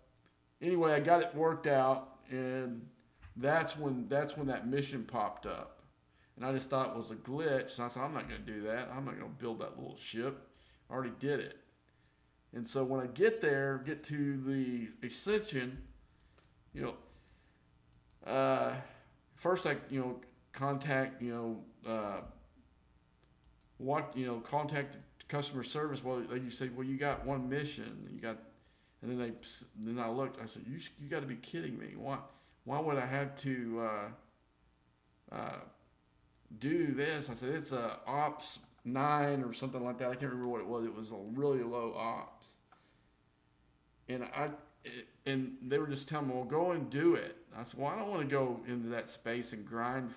anyway, I got it worked out, and that's when that mission popped up. And I just thought it was a glitch, so I said, I'm not going to do that. I'm not going to build that little ship. I already did it. And so when I get to the Ascension, first I contact contact customer service. Well, you say, well, you got one mission, and then I looked. I said, you got to be kidding me. Why would I have to do this? I said, it's a Ops 9 or something like that. I can't remember what it was. It was a really low Ops, and they were just telling me, well, go and do it. I said, well, I don't want to go into that space and grind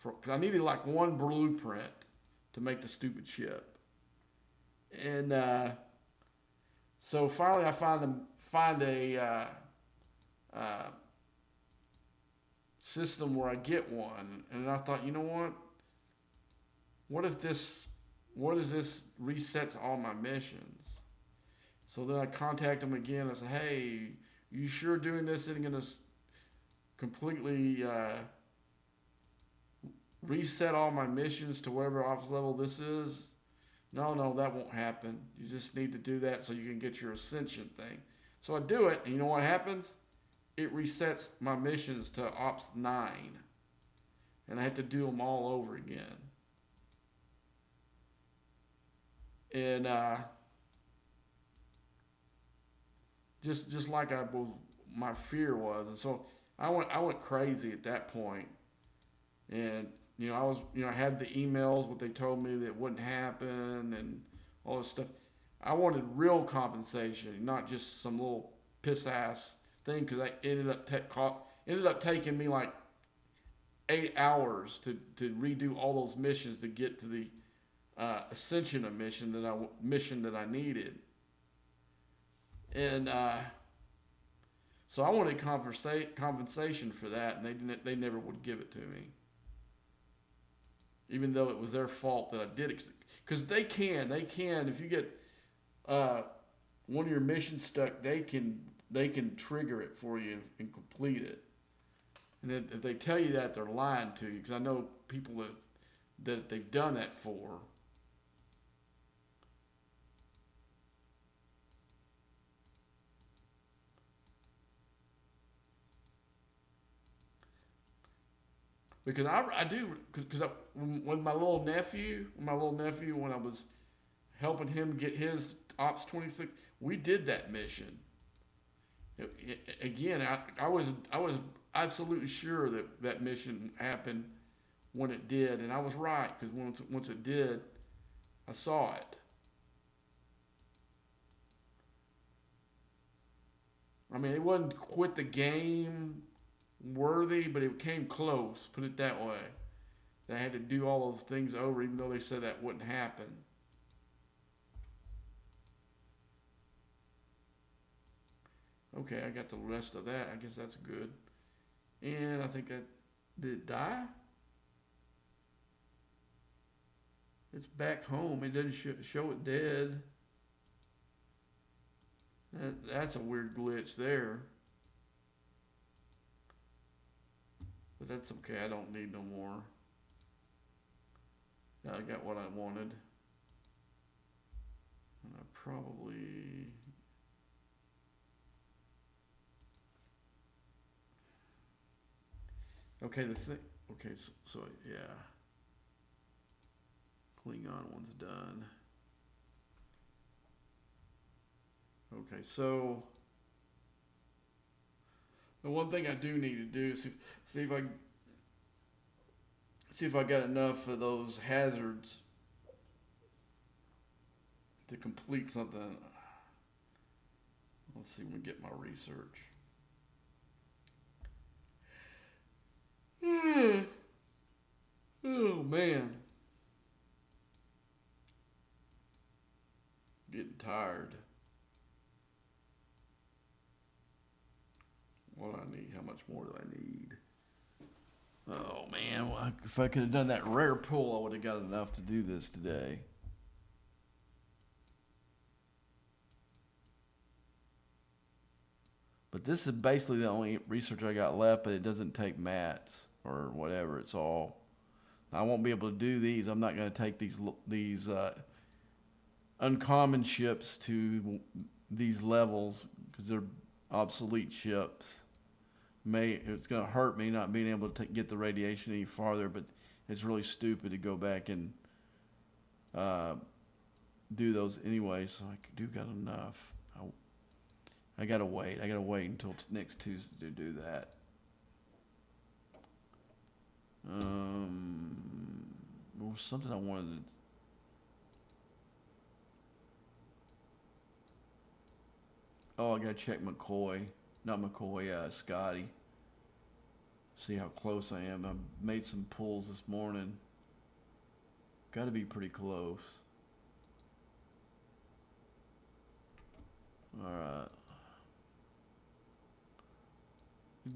because I needed like one blueprint to make the stupid ship. And so finally I find a system where I get one. And I thought, what if this what is this resets all my missions? So then I contact them again. I say, hey, you sure doing this isn't going to completely reset all my missions to whatever office level this is? No, that won't happen. You just need to do that so you can get your ascension thing. So I do it, and you know what happens? It resets my missions to Ops 9. And I have to do them all over again. And just like my fear was. And so I went crazy at that point. And I had the emails, what they told me that wouldn't happen, and all this stuff. I wanted real compensation, not just some little piss ass thing, because I ended up taking me like 8 hours to redo all those missions to get to the ascension of mission that I needed, and so I wanted compensation for that, and they never would give it to me, even though it was their fault that I did it, because they can if you get one of your missions stuck, they can trigger it for you and complete it. And if they tell you that, they're lying to you, because I know people that they've done that for. Because I do, because with my little nephew, when I was helping him get his Ops 26, we did that mission. Again, I was absolutely sure that mission happened when it did, and I was right, because once it did, I saw it. I mean, it wasn't quit the game worthy, but it came close. Put it that way. I had to do all those things over, even though they said that wouldn't happen. Okay, I got the rest of that. I guess that's good. And I think did it die? It's back home. It doesn't show it dead. That's a weird glitch there. But that's okay. I don't need no more. I got what I wanted. And I probably... Okay, so yeah. Klingon one's done. Okay, so the one thing I do need to do is see if I got enough of those hazards to complete something. Let's see when we get my research. Oh man. Getting tired. What do I need? How much more do I need? Oh man, well, if I could have done that rare pull, I would have got enough to do this today. But this is basically the only research I got left, but it doesn't take mats or whatever. It's all, I won't be able to do these. I'm not going to take these uncommon ships to these levels because they're obsolete ships. It's going to hurt me not being able to get the radiation any farther, but it's really stupid to go back and do those anyway. So I do got enough. I gotta wait. I gotta wait until next Tuesday to do that. There was something I wanted to. Oh, I gotta check McCoy. Not McCoy, Scotty. See how close I am. I made some pulls this morning. Gotta be pretty close. Alright.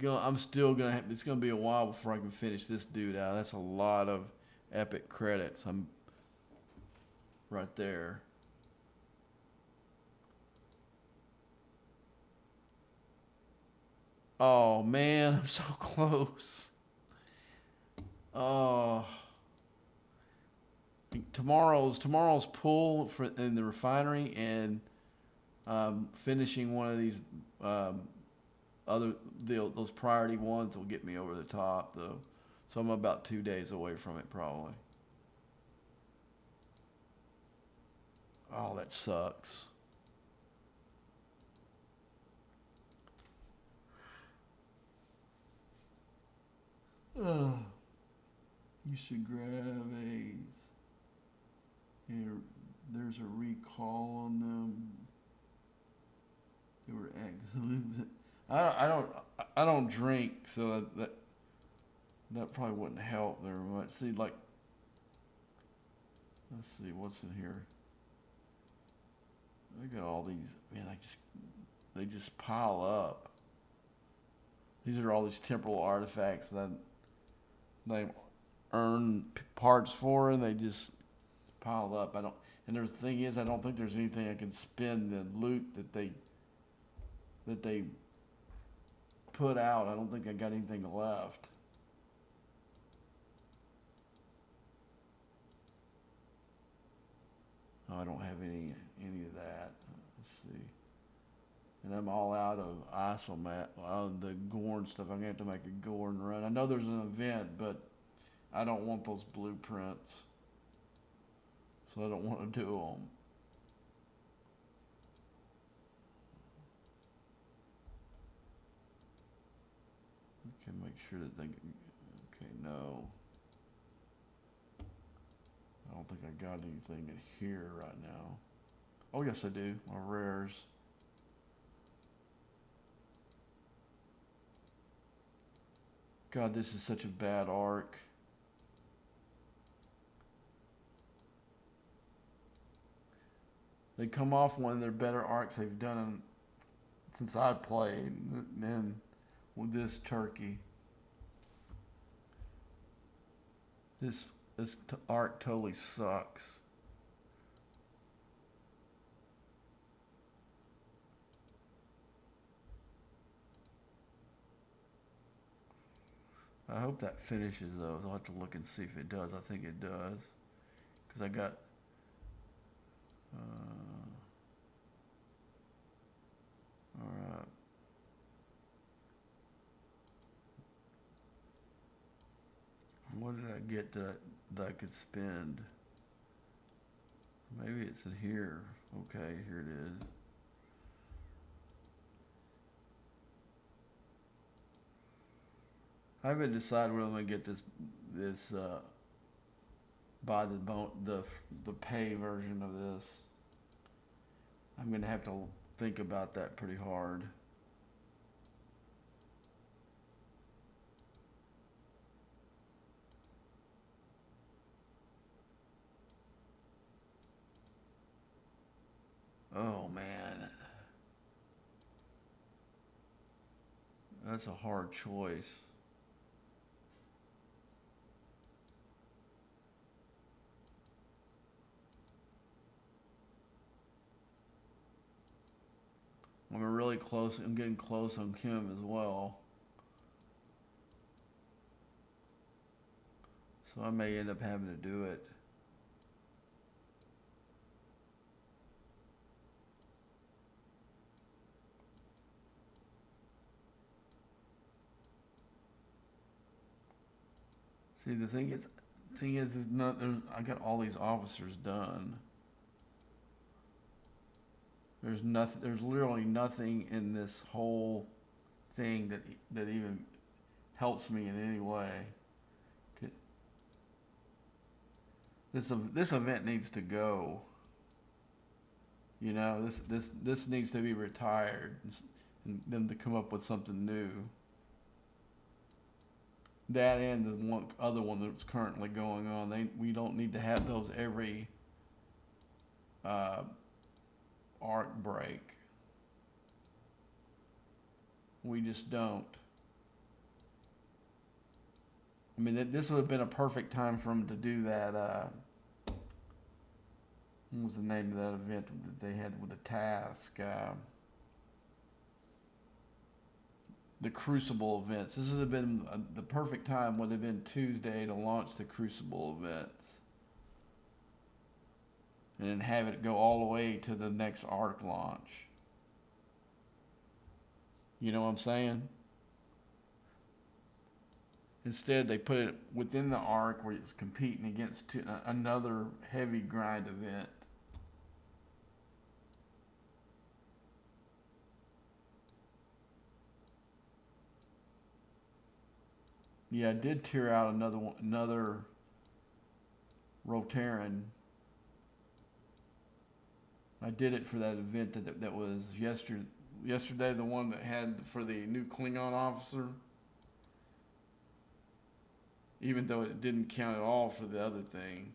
I'm still gonna have, it's gonna be a while before I can finish this dude out. That's a lot of epic credits. right there. Oh man, I'm so close. Oh, tomorrow's pull for in the refinery, and finishing one of these um, other those priority ones will get me over the top though. So I'm about 2 days away from it probably. Oh, that sucks. Oh, you should grab a. Here, there's a recall on them. They were excellent. I don't drink, so that probably wouldn't help very much. See, like, let's see what's in here. I got all these. Man, they just pile up. These are all these temporal artifacts that they earn parts for, and they just pile up. I don't. And the thing is, I don't think there's anything I can spend the loot that they put out. I don't think I got anything left. Oh, I don't have any of that. Let's see. And I'm all out of isomat, out of the Gorn stuff. I'm gonna have to make a Gorn run. I know there's an event, but I don't want those blueprints, so I don't want to do them. Okay, make sure that they. Okay, no. I don't think I got anything in here right now. Oh yes, I do. My rares. God, this is such a bad arc. They come off one of their better arcs they've done since I played, and with this turkey. This arc totally sucks. I hope that finishes though. I'll have to look and see if it does. I think it does. Because I got. Alright. What did I get that I could spend? Maybe it's in here. Okay, here it is. I haven't decided whether I'm gonna get this buy the pay version of this. I'm gonna have to think about that pretty hard. Oh man, that's a hard choice. I'm really close. I'm getting close on Kim as well. So I may end up having to do it. See, the thing is not. I got all these officers done. There's nothing. There's literally nothing in this whole thing that even helps me in any way. This event needs to go. You know, this needs to be retired, and them to come up with something new. That and the other one that's currently going on. We don't need to have those every uh, arc break. We just don't. I mean, this would have been a perfect time for them to do that. What was the name of that event that they had with the task? The Crucible events. This would have been the perfect time. Would have been Tuesday to launch the Crucible events, and then have it go all the way to the next ARC launch. You know what I'm saying? Instead, they put it within the ARC where it's competing against another heavy grind event. Yeah, I did tear out another Rotaran. I did it for that event that was yesterday, the one that had for the new Klingon officer. Even though it didn't count at all for the other thing,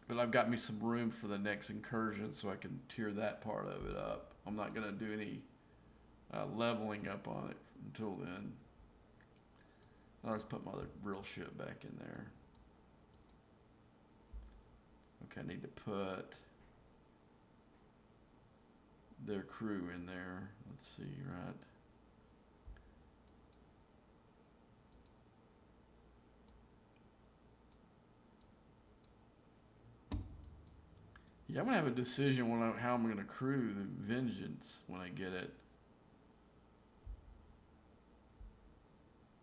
but I've got me some room for the next incursion, so I can tear that part of it up. I'm not gonna do any leveling up on it until then. I'll just put my other real ship back in there. Okay, I need to put their crew in there. Let's see, right? Yeah, I'm gonna have a decision how I'm gonna crew the Vengeance when I get it.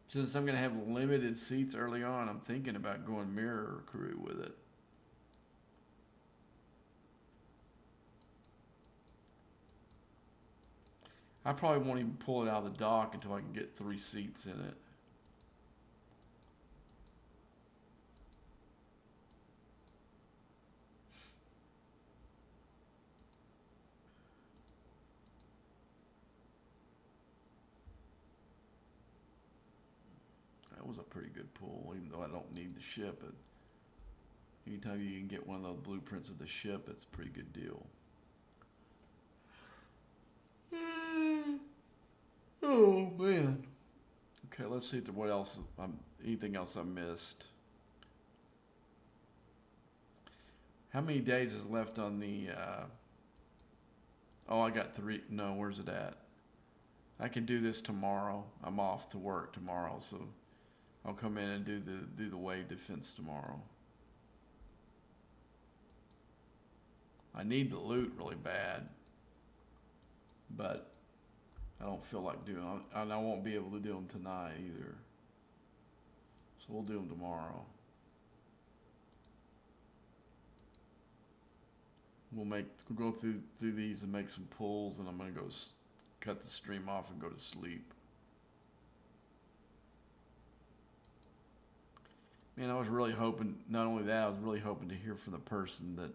Since I'm gonna have limited seats early on, I'm thinking about going mirror crew with it. I probably won't even pull it out of the dock until I can get 3 seats in it. That was a pretty good pull, even though I don't need the ship. Anytime you can get one of those blueprints of the ship, it's a pretty good deal. Oh man. Okay, let's see what else. Anything else I missed? How many days is left on the? Oh, I got 3. No, where's it at? I can do this tomorrow. I'm off to work tomorrow, so I'll come in and do the wave defense tomorrow. I need the loot really bad, but I don't feel like doing them, and I won't be able to do them tonight either. So we'll do them tomorrow. We'll go through these and make some pulls, and I'm gonna go cut the stream off and go to sleep. Man, I was really hoping. Not only that, I was really hoping to hear from the person that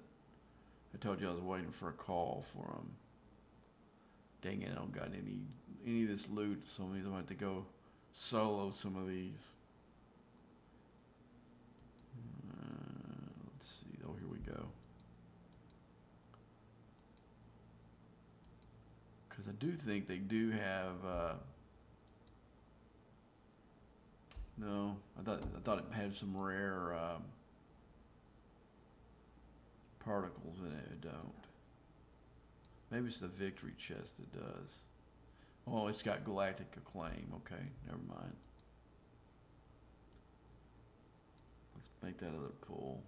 I told you I was waiting for a call from. Dang it, I don't got any of this loot, so I'm gonna have to go solo some of these. Let's see. Oh, here we go. Because I do think they do have. No, I thought it had some rare particles in it. It don't. Maybe it's the victory chest that does. Oh, it's got galactic acclaim. Okay, never mind. Let's make that other pull.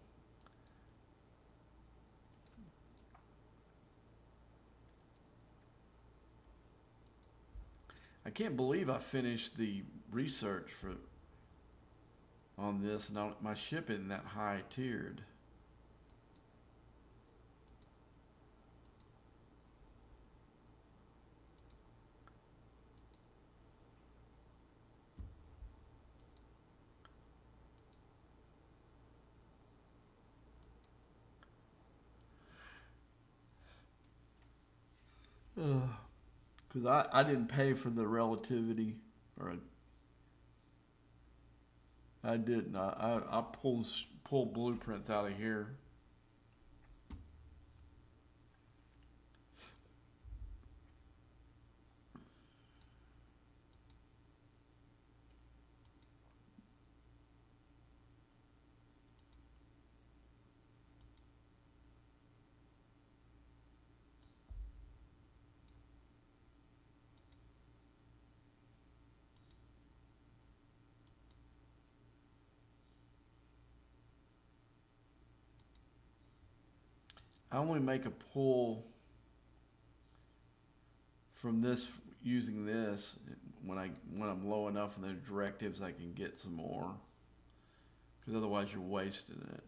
I can't believe I finished the research on this, and my ship isn't that high tiered. Because I didn't pay for the relativity, or I didn't. I pulled blueprints out of here. I only make a pull from this using this when I'm low enough in the directives I can get some more, because otherwise you're wasting it.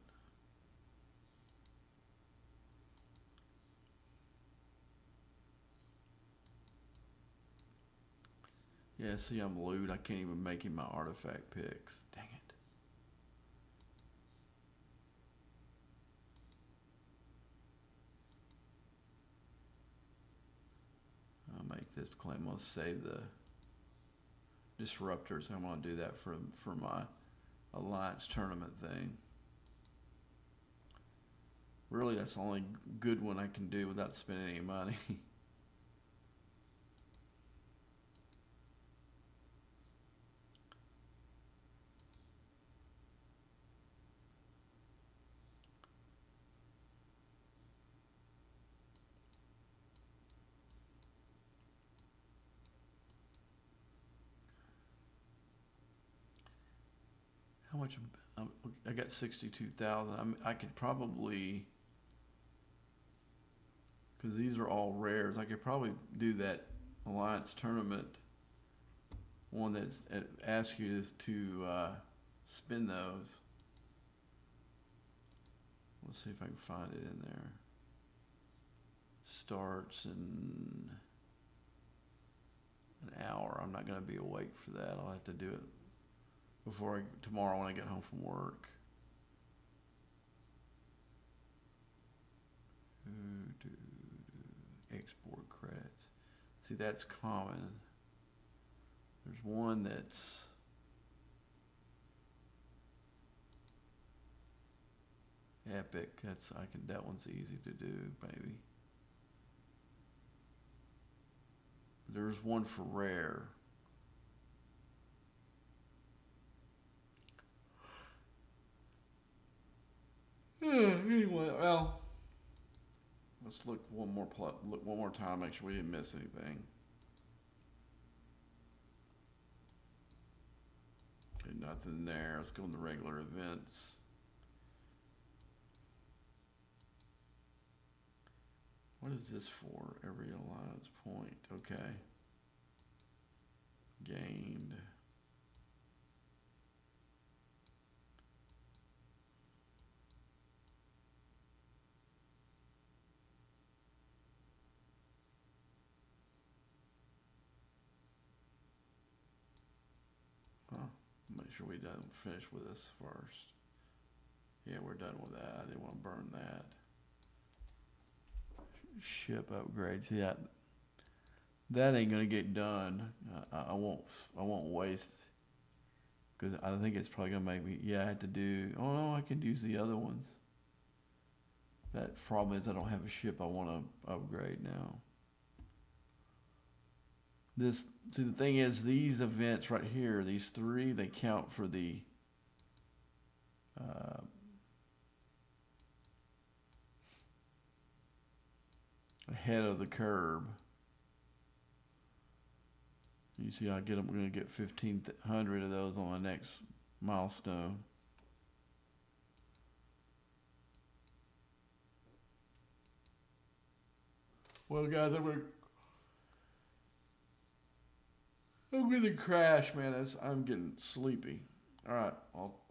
Yeah, see, I'm lewd. I can't even make him my artifact picks. Dang it. I'll make this claim. I'm gonna save the disruptors. I'm gonna do that for my alliance tournament thing. Really, that's the only good one I can do without spending any money. How much? I got 62,000. I could probably, because these are all rares, I could probably do that alliance tournament one that's asks you to spin those. Let's see if I can find it in there. Starts in an hour. I'm not going to be awake for that. I'll have to do it before tomorrow when I get home from work. Export credits. See, that's common. There's one that's epic. That one's easy to do, maybe. There's one for rare. Anyway, well, let's look one more time, make sure we didn't miss anything. Okay, nothing there. Let's go in the regular events. What is this for? Every alliance point. Okay. Gained. Make sure we don't finish with this first. Yeah, we're done with that. I didn't want to burn that. Ship upgrades. Yeah, that ain't gonna get done. I won't waste, because I think it's probably gonna make me. Yeah, I had to do. Oh no, I can use the other ones. That problem is I don't have a ship I want to upgrade now. See, the thing is, these events right here, these three, they count for the ahead of the curve. You see, we're going to get 1,500 of those on the next milestone. Well, guys, I'm gonna crash, man. I'm getting sleepy. All right,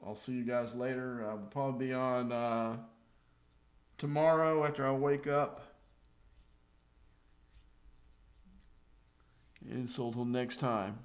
I'll see you guys later. I'll probably be on tomorrow after I wake up. And so until next time.